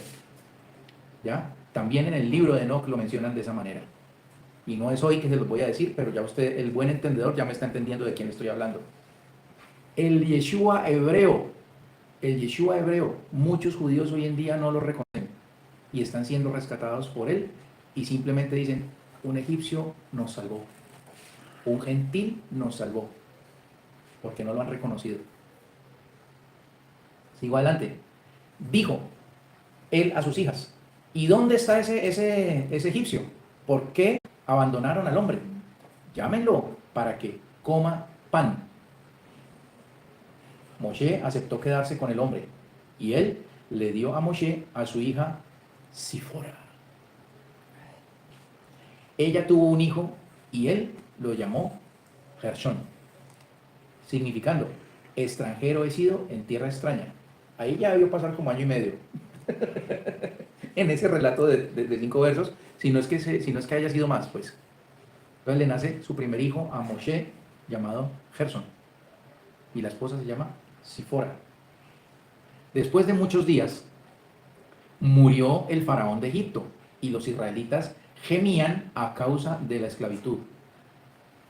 ¿Ya? También en el libro de Enoch lo mencionan de esa manera. Y no es hoy que se los voy a decir, pero ya usted, el buen entendedor, ya me está entendiendo de quién estoy hablando. El Yeshua hebreo, muchos judíos hoy en día no lo reconocen y están siendo rescatados por él y simplemente dicen, un egipcio nos salvó, un gentil nos salvó, porque no lo han reconocido. Sigo adelante. Dijo él a sus hijas, ¿y dónde está ese egipcio? ¿Por qué abandonaron al hombre? Llámenlo para que coma pan. Moshe aceptó quedarse con el hombre y él le dio a Moshe a su hija Sifora. Ella tuvo un hijo y él lo llamó Gershón, significando extranjero he sido en tierra extraña. Ahí ya debió pasar como año y medio en ese relato de 5 versos, si no es que haya sido más, pues. Entonces le nace su primer hijo a Moshe, llamado Gersón, y la esposa se llama Sifora. Después de muchos días, murió el faraón de Egipto, y los israelitas gemían a causa de la esclavitud.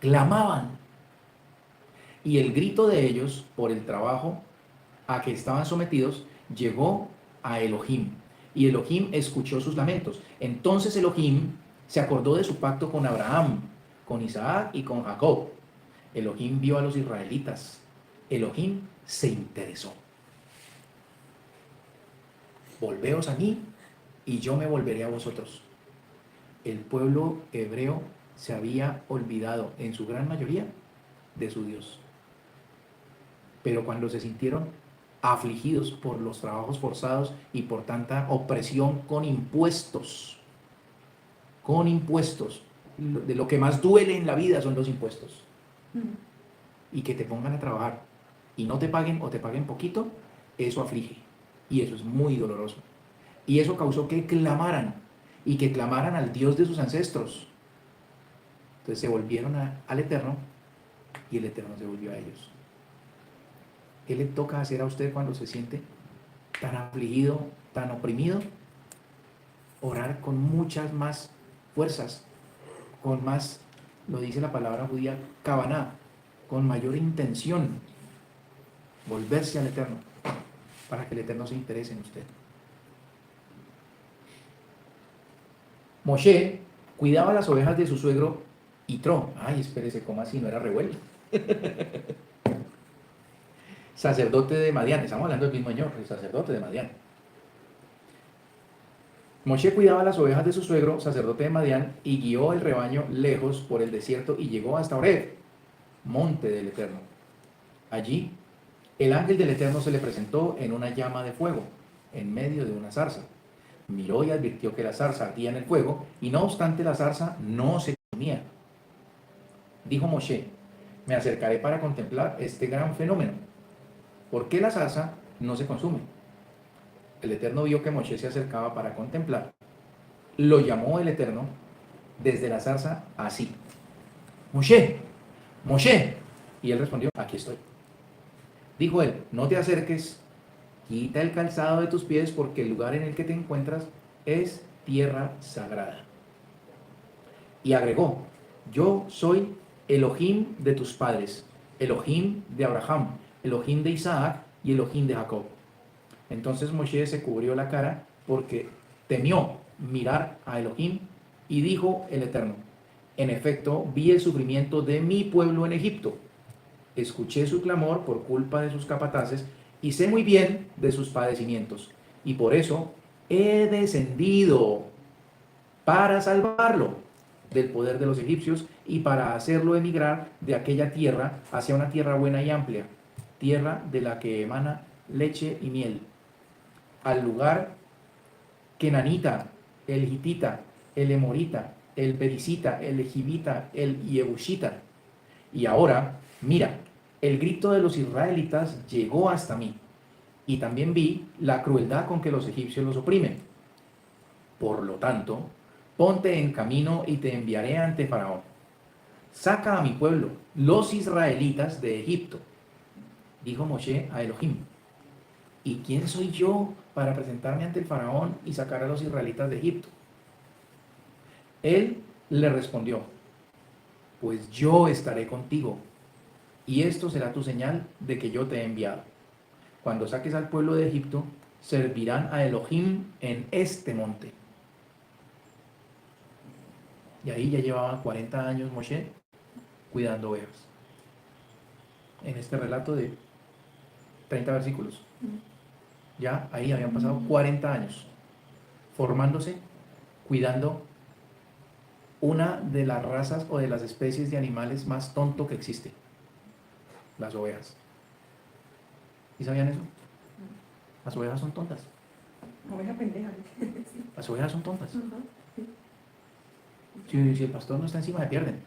Clamaban, y el grito de ellos por el trabajo a que estaban sometidos llegó a Elohim, y Elohim escuchó sus lamentos. Entonces Elohim se acordó de su pacto con Abraham, con Isaac y con Jacob. Elohim vio a los israelitas. Elohim se interesó. Volveos a mí y yo me volveré a vosotros. el pueblo hebreo se había olvidado, en su gran mayoría, de su Dios. Pero cuando se sintieron afligidos por los trabajos forzados y por tanta opresión con impuestos, de lo que más duele en la vida son los impuestos, y que te pongan a trabajar y no te paguen o te paguen poquito, eso aflige y eso es muy doloroso. Y eso causó que clamaran y que clamaran al Dios de sus ancestros. Entonces se volvieron al Eterno y el Eterno se volvió a ellos. ¿Qué le toca hacer a usted cuando se siente tan afligido, tan oprimido? Orar con muchas más fuerzas, con más, lo dice la palabra judía, kavaná, con mayor intención, volverse al Eterno, para que el Eterno se interese en usted. Moshe cuidaba las ovejas de su suegro Yitro. Ay, espérese, ¿cómo así? ¿No era revuelto? Sacerdote de Madián, estamos hablando del mismo señor, el sacerdote de Madián. Moshe cuidaba las ovejas de su suegro, sacerdote de Madián, y guió el rebaño lejos por el desierto y llegó hasta Horeb, monte del Eterno. Allí, el ángel del Eterno se le presentó en una llama de fuego, en medio de una zarza. Miró y advirtió que la zarza ardía en el fuego, y no obstante la zarza no se consumía. Dijo Moshe, me acercaré para contemplar este gran fenómeno. ¿Por qué la zarza no se consume? El Eterno vio que Moshe se acercaba para contemplar. Lo llamó el Eterno desde la zarza así: Moshe, Moshe. Y él respondió: aquí estoy. Dijo él: no te acerques, quita el calzado de tus pies, porque el lugar en el que te encuentras es tierra sagrada. Y agregó: yo soy Elohim de tus padres, Elohim de Abraham, Elohim de Isaac y Elohim de Jacob. Entonces Moshe se cubrió la cara porque temió mirar a Elohim, y dijo el Eterno: en efecto, vi el sufrimiento de mi pueblo en Egipto. Escuché su clamor por culpa de sus capataces y sé muy bien de sus padecimientos. Y por eso he descendido para salvarlo del poder de los egipcios y para hacerlo emigrar de aquella tierra hacia una tierra buena y amplia, tierra de la que emana leche y miel, al lugar kenanita, el hitita, el emorita, el pericita, el ejibita, el yebushita. Y ahora, mira, el grito de los israelitas llegó hasta mí, y también vi la crueldad con que los egipcios los oprimen. Por lo tanto, ponte en camino y te enviaré ante Faraón. Saca a mi pueblo, los israelitas, de Egipto. Dijo Moshe a Elohim: ¿y quién soy yo para presentarme ante el Faraón y sacar a los israelitas de Egipto? Él le respondió: pues yo estaré contigo, y esto será tu señal de que yo te he enviado. Cuando saques al pueblo de Egipto, servirán a Elohim en este monte. Y ahí ya llevaban 40 años Moshe cuidando ovejas. En este relato de 30 versículos. Ya ahí habían pasado 40 años formándose, cuidando una de las razas o de las especies de animales más tonto que existe: las ovejas. ¿Y sabían eso? Las ovejas son tontas.
Oveja pendeja.
Las ovejas son tontas.
Ajá.
Si el pastor no está encima, se pierden.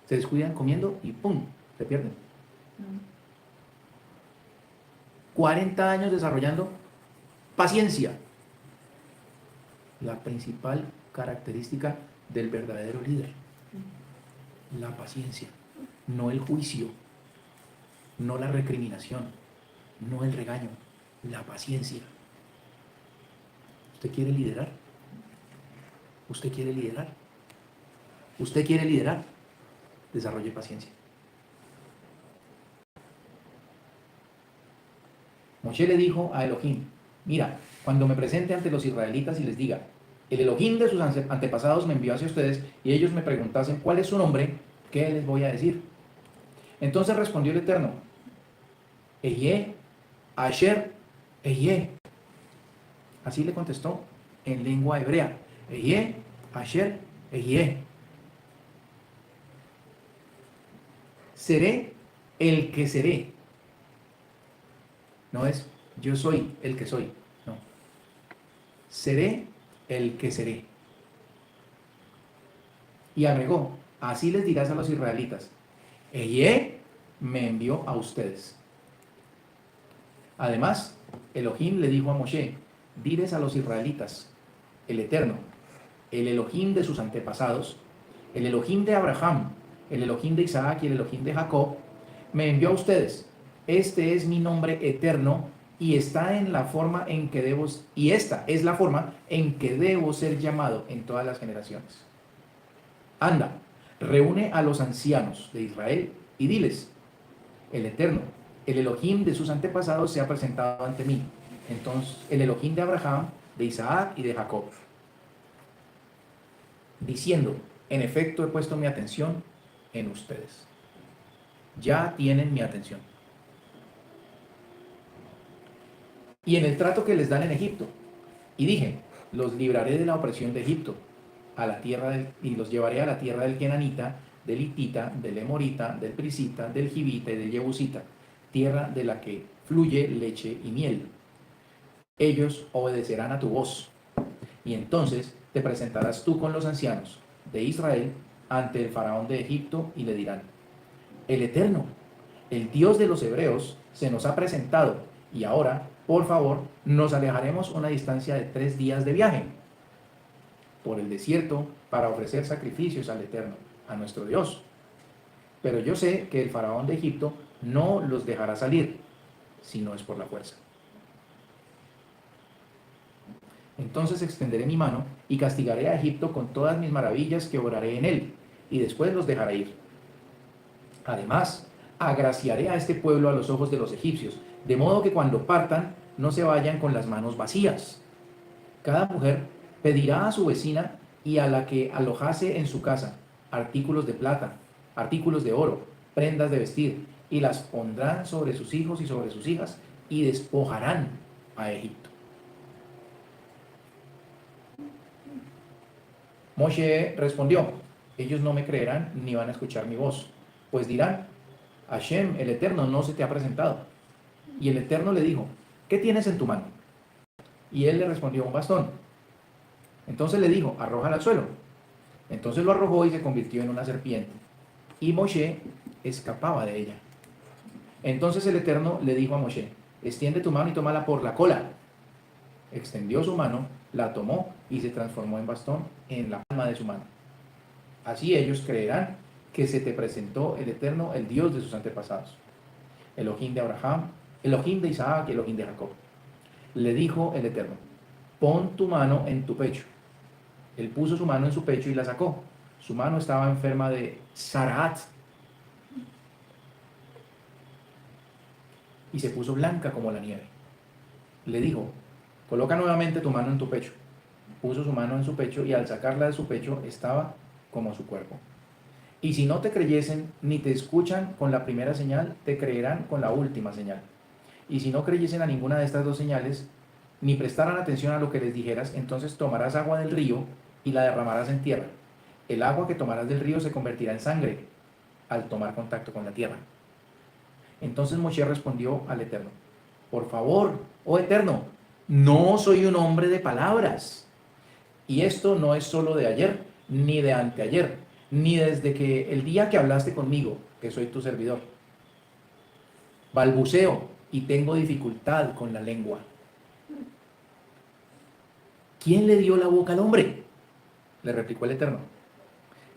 Se descuidan comiendo y ¡pum!, se pierden. 40 años desarrollando paciencia. La principal característica del verdadero líder: la paciencia, no el juicio, no la recriminación, no el regaño, la paciencia. ¿Usted quiere liderar? ¿Usted quiere liderar? ¿Usted quiere liderar? Desarrolle paciencia. Moshe le dijo a Elohim: mira, cuando me presente ante los israelitas y les diga: el Elohim de sus antepasados me envió hacia ustedes, y ellos me preguntasen cuál es su nombre, ¿qué les voy a decir? Entonces respondió el Eterno: Eye, Asher, Eye. Así le contestó en lengua hebrea: Eye, Asher Ehyeh. Seré el que seré. No es yo soy el que soy. No. Seré el que seré. Y agregó, así les dirás a los israelitas, Ehyeh me envió a ustedes. Además, Elohim le dijo a Moshe, diles a los israelitas, el Eterno, el Elohim de sus antepasados, el Elohim de Abraham, el Elohim de Isaac y el Elohim de Jacob, me envió a ustedes. Este es mi nombre eterno y está en la forma en que debo, y esta es la forma en que debo ser llamado en todas las generaciones. Anda, reúne a los ancianos de Israel y diles, el Eterno, el Elohim de sus antepasados se ha presentado ante mí. Entonces, el Elohim de Abraham, de Isaac y de Jacob, diciendo, en efecto he puesto mi atención en ustedes. Ya tienen mi atención. Y en el trato que les dan en Egipto, y dije, los libraré de la opresión de Egipto, a la tierra y los llevaré a la tierra del Kenanita, del Hitita, del Emorita, del Prisita, del Jibita y del Jebusita, tierra de la que fluye leche y miel. Ellos obedecerán a tu voz, y entonces te presentarás tú con los ancianos de Israel ante el faraón de Egipto y le dirán, el Eterno, el Dios de los hebreos, se nos ha presentado y ahora, por favor, nos alejaremos una distancia de 3 días de viaje por el desierto para ofrecer sacrificios al Eterno, a nuestro Dios. Pero yo sé que el faraón de Egipto no los dejará salir, si no es por la fuerza. Entonces extenderé mi mano y castigaré a Egipto con todas mis maravillas que obraré en él, y después los dejaré ir. Además, agraciaré a este pueblo a los ojos de los egipcios, de modo que cuando partan no se vayan con las manos vacías. Cada mujer pedirá a su vecina y a la que alojase en su casa artículos de plata, artículos de oro, prendas de vestir, y las pondrán sobre sus hijos y sobre sus hijas, y despojarán a Egipto. Moshe respondió, ellos no me creerán ni van a escuchar mi voz, pues dirán, Hashem, el Eterno, no se te ha presentado. Y el Eterno le dijo, ¿qué tienes en tu mano? Y él le respondió, un bastón. Entonces le dijo, arrójala al suelo. Entonces lo arrojó y se convirtió en una serpiente. Y Moshe escapaba de ella. Entonces el Eterno le dijo a Moshe, extiende tu mano y tómala por la cola. Extendió su mano, la tomó y se transformó en bastón en la palma de su mano. Así ellos creerán que se te presentó el Eterno, el Dios de sus antepasados. Elohim de Abraham, Elohim de Isaac y Elohim de Jacob. Le dijo el Eterno, pon tu mano en tu pecho. Él puso su mano en su pecho y la sacó. Su mano estaba enferma de Sarahat y se puso blanca como la nieve. Le dijo, coloca nuevamente tu mano en tu pecho. Puso su mano en su pecho y al sacarla de su pecho estaba como su cuerpo. Y si no te creyesen ni te escuchan con la primera señal, te creerán con la última señal. Y si no creyesen a ninguna de estas 2 señales, ni prestaran atención a lo que les dijeras, entonces tomarás agua del río y la derramarás en tierra. El agua que tomarás del río se convertirá en sangre al tomar contacto con la tierra. Entonces Moshe respondió al Eterno, por favor, oh Eterno, no soy un hombre de palabras. Y esto no es solo de ayer, ni de anteayer, ni desde que el día que hablaste conmigo, que soy tu servidor. Balbuceo y tengo dificultad con la lengua. ¿Quién le dio la boca al hombre? Le replicó el Eterno.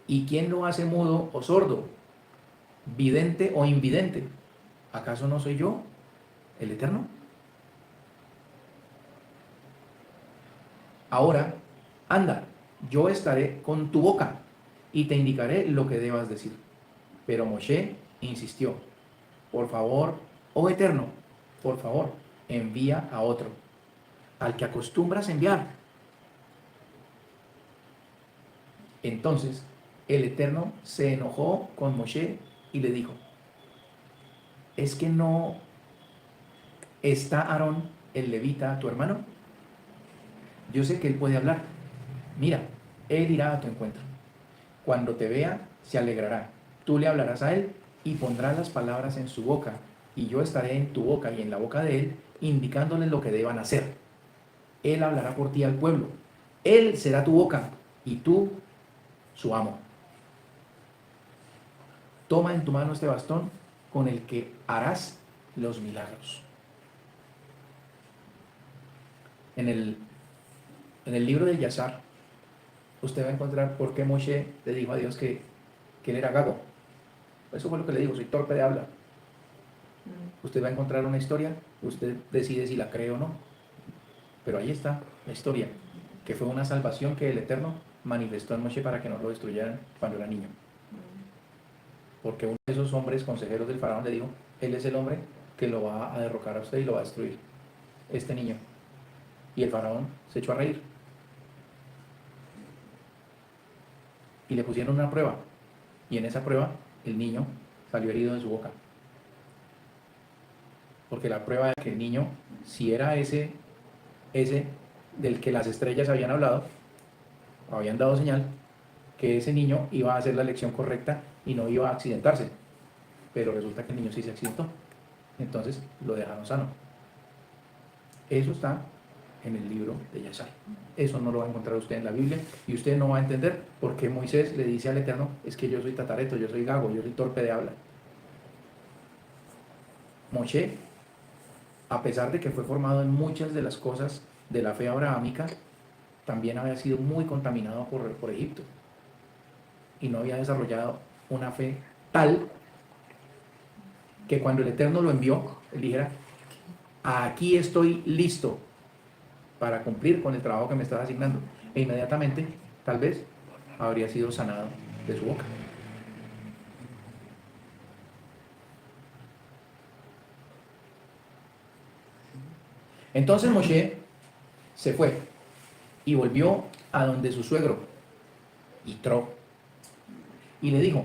¿Y quién lo hace mudo o sordo, vidente o invidente? ¿Acaso no soy yo, el Eterno? Ahora, anda, yo estaré con tu boca y te indicaré lo que debas decir. Pero Moshe insistió, por favor, oh Eterno, por favor, envía a otro, al que acostumbras enviar. Entonces el Eterno se enojó con Moshe y le dijo, ¿es que no está Aarón el levita, tu hermano? Yo sé que él puede hablar. Mira, Él irá a tu encuentro. Cuando te vea, se alegrará. Tú le hablarás a él y pondrás las palabras en su boca, y yo estaré en tu boca y en la boca de él, indicándoles lo que deban hacer. Él hablará por ti al pueblo. Él será tu boca y tú su amo. Toma en tu mano este bastón con el que harás los milagros. En el libro de Yazar, usted va a encontrar por qué Moshe le dijo a Dios que él era gago. Eso fue lo que le dijo, soy torpe de habla. Usted va a encontrar una historia, usted decide si la cree o no. Pero ahí está la historia, que fue una salvación que el Eterno manifestó en Moshe para que no lo destruyeran cuando era niño. Porque uno de esos hombres consejeros del faraón le dijo, él es el hombre que lo va a derrocar a usted y lo va a destruir, este niño. Y el faraón se echó a reír. Y le pusieron una prueba. Y en esa prueba el niño salió herido de su boca. Porque la prueba de que el niño, si era ese del que las estrellas habían hablado, habían dado señal, que ese niño iba a hacer la elección correcta y no iba a accidentarse. Pero resulta que el niño sí se accidentó. Entonces lo dejaron sano. Eso está en el libro de Yazar. Eso no lo va a encontrar usted en la Biblia y usted no va a entender por qué Moisés le dice al Eterno, es que yo soy tatareto, yo soy gago, yo soy torpe de habla. Moshe, a pesar de que fue formado en muchas de las cosas de la fe abrahámica, también había sido muy contaminado por Egipto y no había desarrollado una fe tal que cuando el Eterno lo envió, él dijera, aquí estoy listo para cumplir con el trabajo que me estás asignando. E inmediatamente, tal vez, habría sido sanado de su boca. Entonces Moshe se fue y volvió a donde su suegro, Yitro, y le dijo,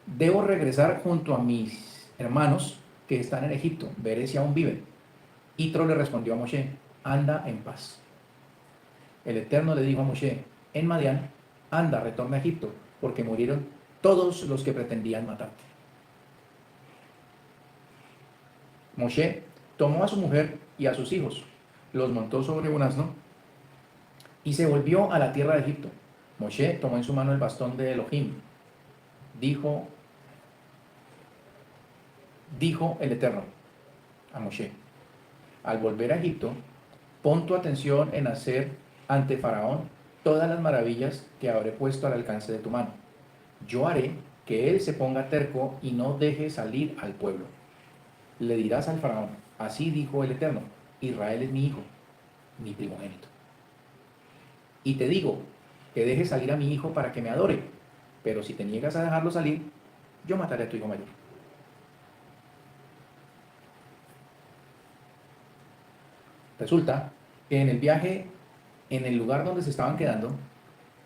debo regresar junto a mis hermanos que están en Egipto, veré si aún viven. Yitro le respondió a Moshe, anda en paz. El Eterno le dijo a Moshe, en Madián, anda, retorna a Egipto, porque murieron todos los que pretendían matarte. Moshe tomó a su mujer y a sus hijos, los montó sobre un asno y se volvió a la tierra de Egipto. Moshe tomó en su mano el bastón de Elohim. Dijo el Eterno a Moshe, al volver a Egipto, pon tu atención en hacer ante Faraón todas las maravillas que habré puesto al alcance de tu mano. Yo haré que él se ponga terco y no deje salir al pueblo. Le dirás al Faraón, así dijo el Eterno, Israel es mi hijo, mi primogénito. Y te digo que dejes salir a mi hijo para que me adore, pero si te niegas a dejarlo salir, yo mataré a tu hijo mayor. Resulta que en el viaje, en el lugar donde se estaban quedando,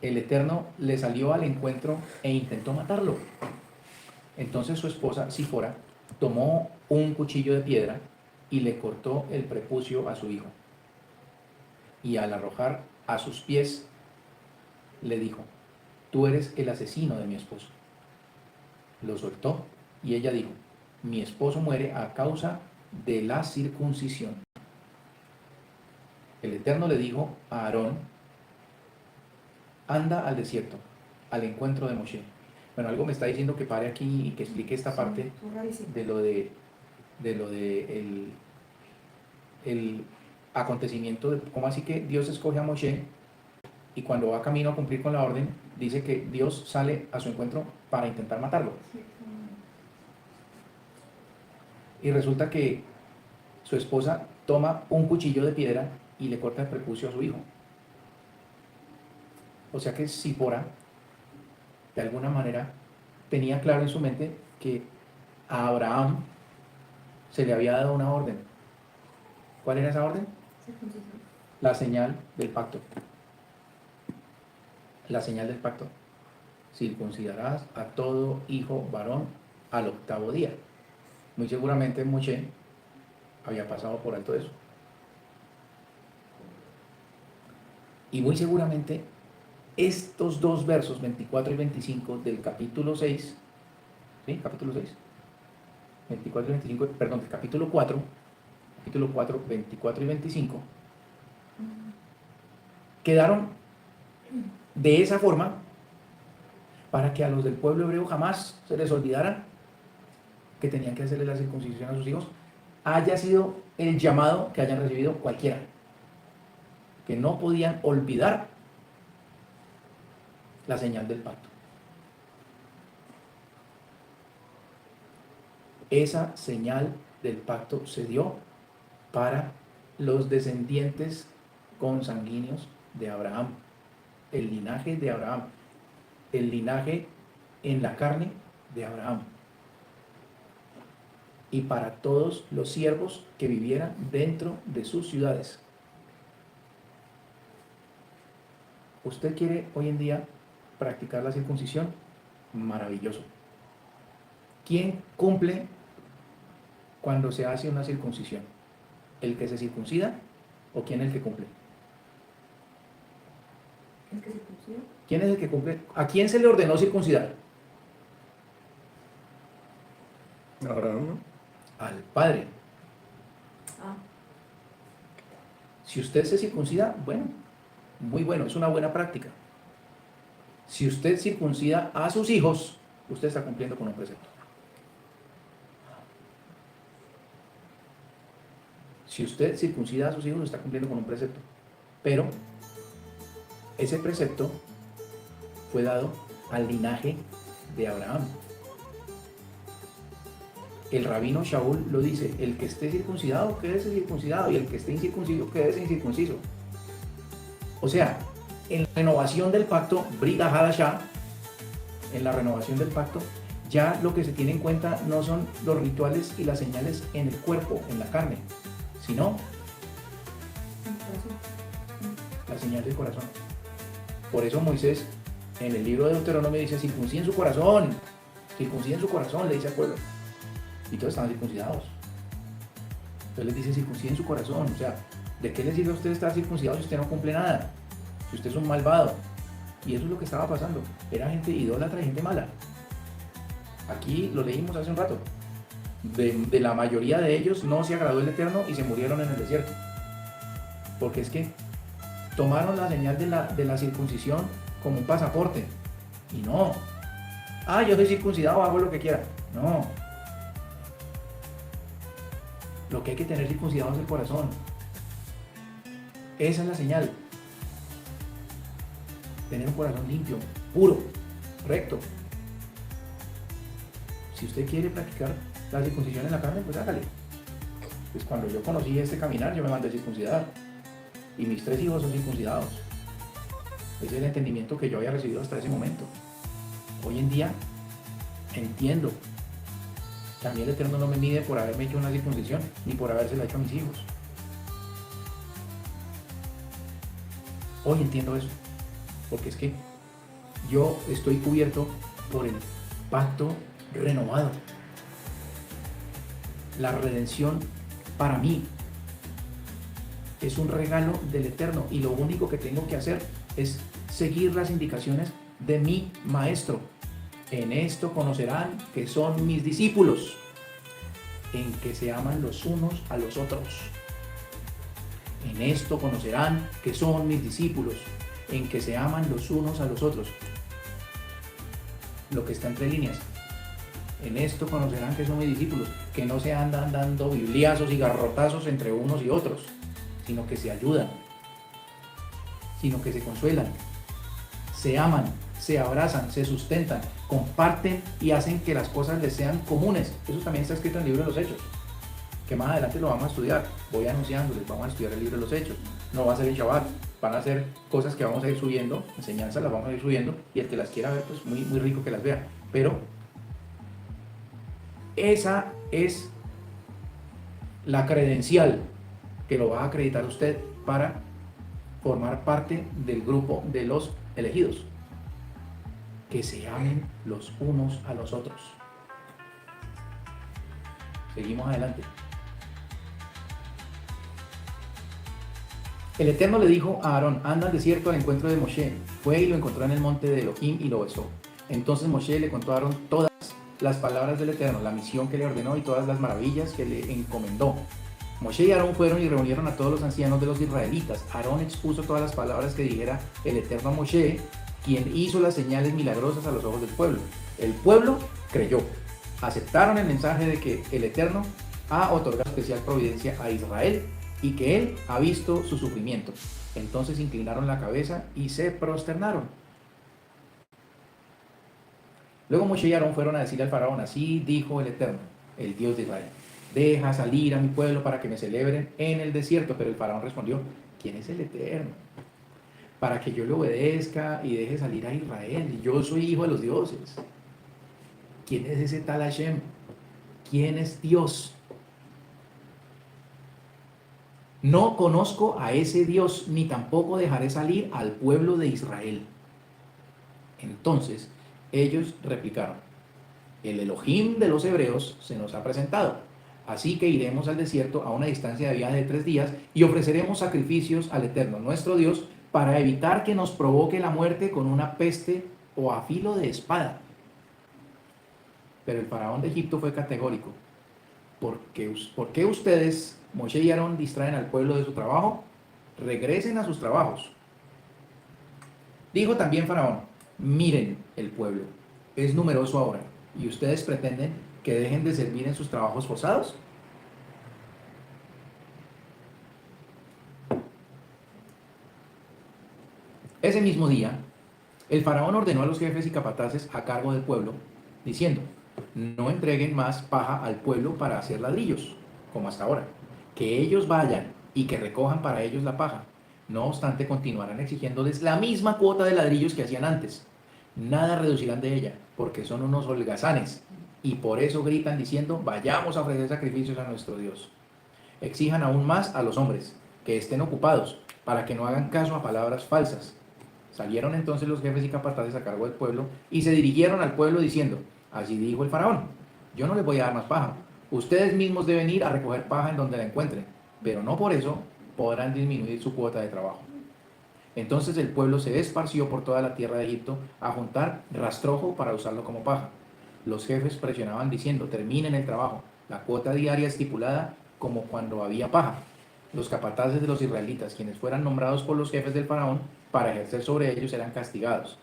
el Eterno le salió al encuentro e intentó matarlo. Entonces su esposa, Sifora, tomó un cuchillo de piedra y le cortó el prepucio a su hijo. Y al arrojar a sus pies, le dijo, tú eres el asesino de mi esposo. Lo soltó y ella dijo, mi esposo muere a causa de la circuncisión. El Eterno le dijo a Aarón, anda al desierto, al encuentro de Moshe. Bueno, algo me está diciendo que pare aquí y que explique esta parte de lo de el acontecimiento de cómo así que Dios escoge a Moshe y cuando va camino a cumplir con la orden, dice que Dios sale a su encuentro para intentar matarlo. Y resulta que su esposa toma un cuchillo de piedra y le corta el prepucio a su hijo. O sea que Sipora, de alguna manera, tenía claro en su mente que a Abraham se le había dado una orden. ¿Cuál era esa orden? La señal del pacto. La señal del pacto. Circuncidarás a todo hijo varón al 8º día. Muy seguramente Moshe había pasado por alto eso. Y muy seguramente estos dos versos, 24 y 25 del capítulo 6, ¿sí? Capítulo 6, 24 y 25, perdón, del capítulo 4, 24 y 25, quedaron de esa forma para que a los del pueblo hebreo jamás se les olvidara que tenían que hacerle la circuncisión a sus hijos, haya sido el llamado que hayan recibido cualquiera, que no podían olvidar la señal del pacto. Esa señal del pacto se dio para los descendientes consanguíneos de Abraham, el linaje de Abraham, el linaje en la carne de Abraham, y para todos los siervos que vivieran dentro de sus ciudades. ¿Usted quiere hoy en día practicar la circuncisión? Maravilloso. ¿Quién cumple cuando se hace una circuncisión? ¿El que se circuncida o quién es el que cumple?
¿El que circuncida?
¿Quién es el que cumple? ¿A quién se le ordenó circuncidar?
Abraham, ¿no?
Al Padre.
Ah,
Si usted se circuncida, bueno, muy bueno, es una buena práctica. Si usted circuncida a sus hijos, usted está cumpliendo con un precepto. Si usted circuncida a sus hijos, está cumpliendo con un precepto. Pero ese precepto fue dado al linaje de Abraham. El rabino Shaul lo dice: el que esté circuncidado, quédese circuncidado, y el que esté incircunciso, quédese incircunciso. O sea, en la renovación del pacto, Brit Hadashah, en la renovación del pacto, ya lo que se tiene en cuenta no son los rituales y las señales en el cuerpo, en la carne, sino
el corazón.
la señal del corazón. Por eso Moisés, en el libro de Deuteronomio, dice: circunciden su corazón, le dice al pueblo. Y todos estaban circuncidados. Entonces les dice: circunciden su corazón. O sea, ¿de qué le sirve a usted estar circuncidado si usted no cumple nada? Si usted es un malvado. Y eso es lo que estaba pasando. Era gente idólatra y gente mala. Aquí lo leímos hace un rato. De la mayoría de ellos no se agradó el Eterno y se murieron en el desierto. Porque es que tomaron la señal de la circuncisión como un pasaporte. Y no. Ah, yo soy circuncidado, hago lo que quiera. No. Lo que hay que tener circuncidado es el corazón. Esa es la señal. Tener un corazón limpio, puro, recto. Si usted quiere practicar la circuncisión en la carne, pues hágale. Pues cuando yo conocí este caminar, yo me mandé a circuncidar. Y mis 3 hijos son circuncidados. Ese es el entendimiento que yo había recibido hasta ese momento. Hoy en día entiendo. También el Eterno no me mide por haberme hecho una circuncisión, ni por habérsela hecho a mis hijos. Hoy entiendo eso. Porque es que yo estoy cubierto por el pacto renovado. La redención para mí es un regalo del Eterno, y lo único que tengo que hacer es seguir las indicaciones de mi maestro. En esto conocerán que son mis discípulos, en que se aman los unos a los otros. En esto conocerán que son mis discípulos, en que se aman los unos a los otros. Lo que está entre líneas. En esto conocerán que son mis discípulos, que no se andan dando bibliazos y garrotazos entre unos y otros, sino que se ayudan, sino que se consuelan, se aman, se abrazan, se sustentan, comparten y hacen que las cosas les sean comunes. Eso también está escrito en el libro de los Hechos, que más adelante lo vamos a estudiar. Voy anunciándoles, vamos a estudiar el libro de los Hechos. No va a ser en Shabbat, van a ser cosas que vamos a ir subiendo, enseñanzas las vamos a ir subiendo, y el que las quiera ver, pues muy, muy rico que las vea. Pero esa es la credencial que lo va a acreditar usted para formar parte del grupo de los elegidos. Que se amen los unos a los otros. Seguimos adelante. El Eterno le dijo a Aarón: anda al desierto al encuentro de Moshe Fue y lo encontró en el monte de Elohim y lo besó. Entonces Moshe le contó a Aarón todas las palabras del Eterno, la misión que le ordenó y todas las maravillas que le encomendó. Moshe y Aarón fueron y reunieron a todos los ancianos de los israelitas. Aarón expuso todas las palabras que dijera el Eterno a Moshe, quien hizo las señales milagrosas a los ojos del pueblo. El pueblo creyó. Aceptaron el mensaje de que el Eterno ha otorgado especial providencia a Israel y que él ha visto su sufrimiento. Entonces inclinaron la cabeza y se prosternaron. Luego Moshe y Aarón fueron a decirle al faraón: así dijo el Eterno, el Dios de Israel: deja salir a mi pueblo para que me celebren en el desierto. Pero el faraón respondió: ¿quién es el Eterno para que yo le obedezca y deje salir a Israel? Yo soy hijo de los dioses. ¿Quién es ese tal Hashem? ¿Quién es Dios? No conozco a ese Dios, ni tampoco dejaré salir al pueblo de Israel. Entonces ellos replicaron: el Elohim de los hebreos se nos ha presentado, así que iremos al desierto a una distancia de viaje de 3 días y ofreceremos sacrificios al Eterno, nuestro Dios, para evitar que nos provoque la muerte con una peste o a filo de espada. Pero el faraón de Egipto fue categórico. ¿Por qué ustedes, Moshe y Aarón, distraen al pueblo de su trabajo? Regresen a sus trabajos. Dijo también faraón: miren el pueblo, es numeroso ahora, ¿y ustedes pretenden que dejen de servir en sus trabajos forzados? Ese mismo día, el faraón ordenó a los jefes y capataces a cargo del pueblo, diciendo: no entreguen más paja al pueblo para hacer ladrillos, como hasta ahora. Que ellos vayan y que recojan para ellos la paja. No obstante, continuarán exigiéndoles la misma cuota de ladrillos que hacían antes. Nada reducirán de ella, porque son unos holgazanes, y por eso gritan diciendo: vayamos a ofrecer sacrificios a nuestro Dios. Exijan aún más a los hombres, que estén ocupados, para que no hagan caso a palabras falsas. Salieron entonces los jefes y capataces a cargo del pueblo y se dirigieron al pueblo diciendo: así dijo el faraón, yo no les voy a dar más paja. Ustedes mismos deben ir a recoger paja en donde la encuentren, pero no por eso podrán disminuir su cuota de trabajo. Entonces el pueblo se esparció por toda la tierra de Egipto a juntar rastrojo para usarlo como paja. Los jefes presionaban diciendo: terminen el trabajo, la cuota diaria estipulada como cuando había paja. Los capataces de los israelitas, quienes fueran nombrados por los jefes del faraón para ejercer sobre ellos, eran castigados.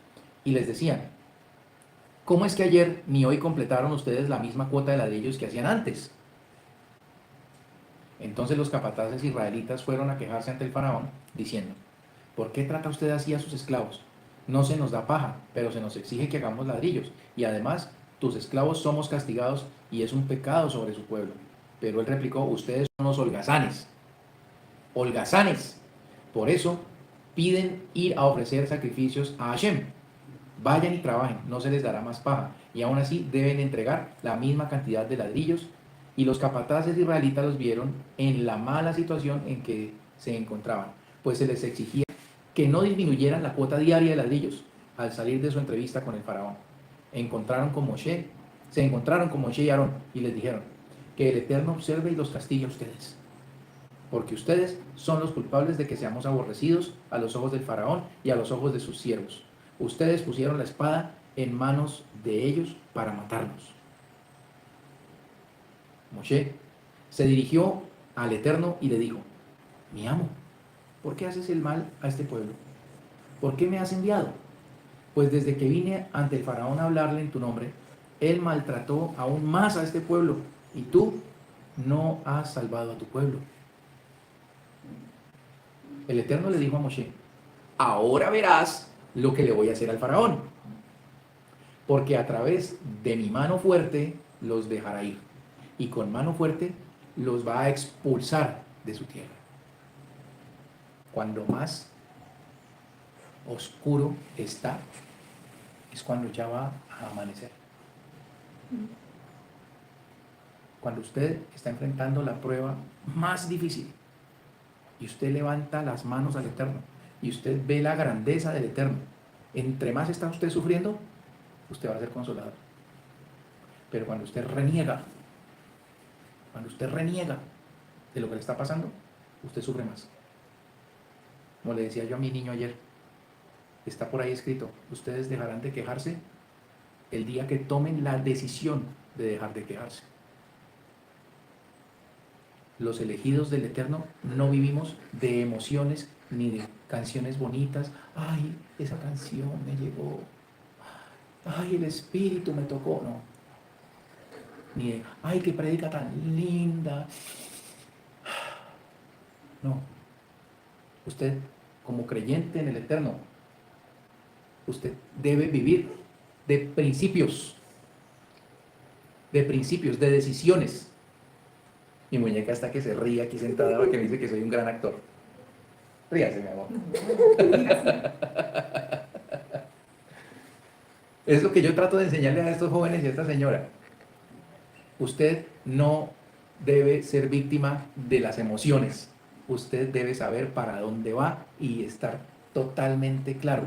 Y les decían: ¿cómo es que ayer ni hoy completaron ustedes la misma cuota de ladrillos que hacían antes? Entonces los capataces israelitas fueron a quejarse ante el faraón, diciendo: ¿por qué trata usted así a sus esclavos? No se nos da paja, pero se nos exige que hagamos ladrillos, y además tus esclavos somos castigados y es un pecado sobre su pueblo. Pero él replicó: ustedes son los holgazanes. Holgazanes. Por eso piden ir a ofrecer sacrificios a Hashem. Vayan y trabajen, no se les dará más paja, y aún así deben entregar la misma cantidad de ladrillos. Y los capataces israelitas los vieron en la mala situación en que se encontraban, pues se les exigía que no disminuyeran la cuota diaria de ladrillos. Al salir de su entrevista con el faraón, se encontraron con Moshe y Aarón y les dijeron: que el Eterno observe y los castigue a ustedes, porque ustedes son los culpables de que seamos aborrecidos a los ojos del faraón y a los ojos de sus siervos. Ustedes pusieron la espada en manos de ellos para matarnos. Moshe se dirigió al Eterno y le dijo: mi amo, ¿por qué haces el mal a este pueblo? ¿Por qué me has enviado? Pues desde que vine ante el faraón a hablarle en tu nombre, él maltrató aún más a este pueblo, y tú no has salvado a tu pueblo. El Eterno le dijo a Moshe: ahora verás lo que le voy a hacer al faraón, porque a través de mi mano fuerte los dejará ir, y con mano fuerte los va a expulsar de su tierra. Cuando más oscuro está, es cuando ya va a amanecer. Cuando usted está enfrentando la prueba más difícil y usted levanta las manos al Eterno y usted ve la grandeza del Eterno, entre más está usted sufriendo, usted va a ser consolado. Pero cuando usted reniega de lo que le está pasando, usted sufre más. Como le decía yo a mi niño ayer, Está por ahí escrito, ustedes dejarán de quejarse el día que tomen la decisión de dejar de quejarse. Los elegidos del Eterno no vivimos de emociones ni de canciones bonitas. Ay, esa canción me llegó. Ay, el Espíritu me tocó. No. Ni de, ay, qué predica tan linda. No. Usted, como creyente en el Eterno, usted debe vivir de principios, de decisiones. Mi muñeca está que se ríe aquí sentada porque me dice que soy un gran actor. Ríase, mi amor. Es lo que yo trato de enseñarle a estos jóvenes y a esta señora. Usted no debe ser víctima de las emociones. Usted debe saber para dónde va y estar totalmente claro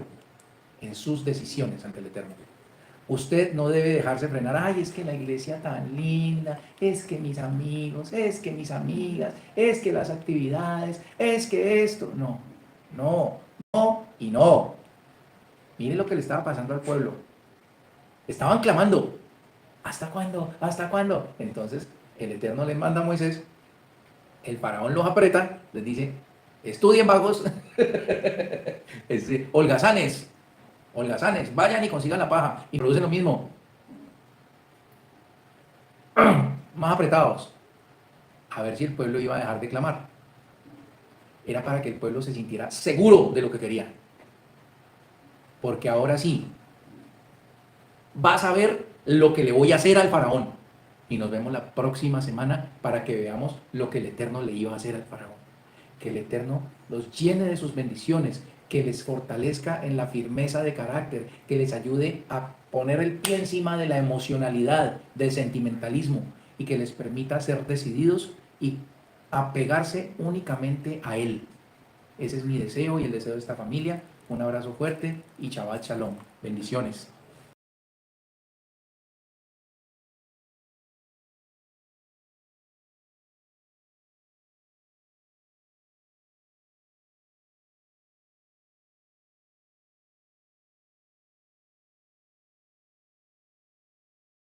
en sus decisiones ante el Eterno. Usted no debe dejarse frenar. Ay, es que la iglesia tan linda, es que mis amigos, es que mis amigas, es que las actividades, es que esto. No, no, no y no. Mire lo que le estaba pasando al pueblo. Estaban clamando. ¿Hasta cuándo? ¿Hasta cuándo? Entonces el Eterno les manda a Moisés. El faraón los aprieta, les dice, estudien vagos, holgazanes, vayan y consigan la paja y producen lo mismo. Más apretados. A ver si el pueblo iba a dejar de clamar. Era para que el pueblo se sintiera seguro de lo que quería. Porque ahora sí, vas a ver lo que le voy a hacer al faraón. Y nos vemos la próxima semana para que veamos lo que el Eterno le iba a hacer al faraón. Que el Eterno los llene de sus bendiciones, que les fortalezca en la firmeza de carácter, que les ayude a poner el pie encima de la emocionalidad, del sentimentalismo, y que les permita ser decididos y apegarse únicamente a Él. Ese es mi deseo y el deseo de esta familia. Un abrazo fuerte y Shabbat Shalom. Bendiciones.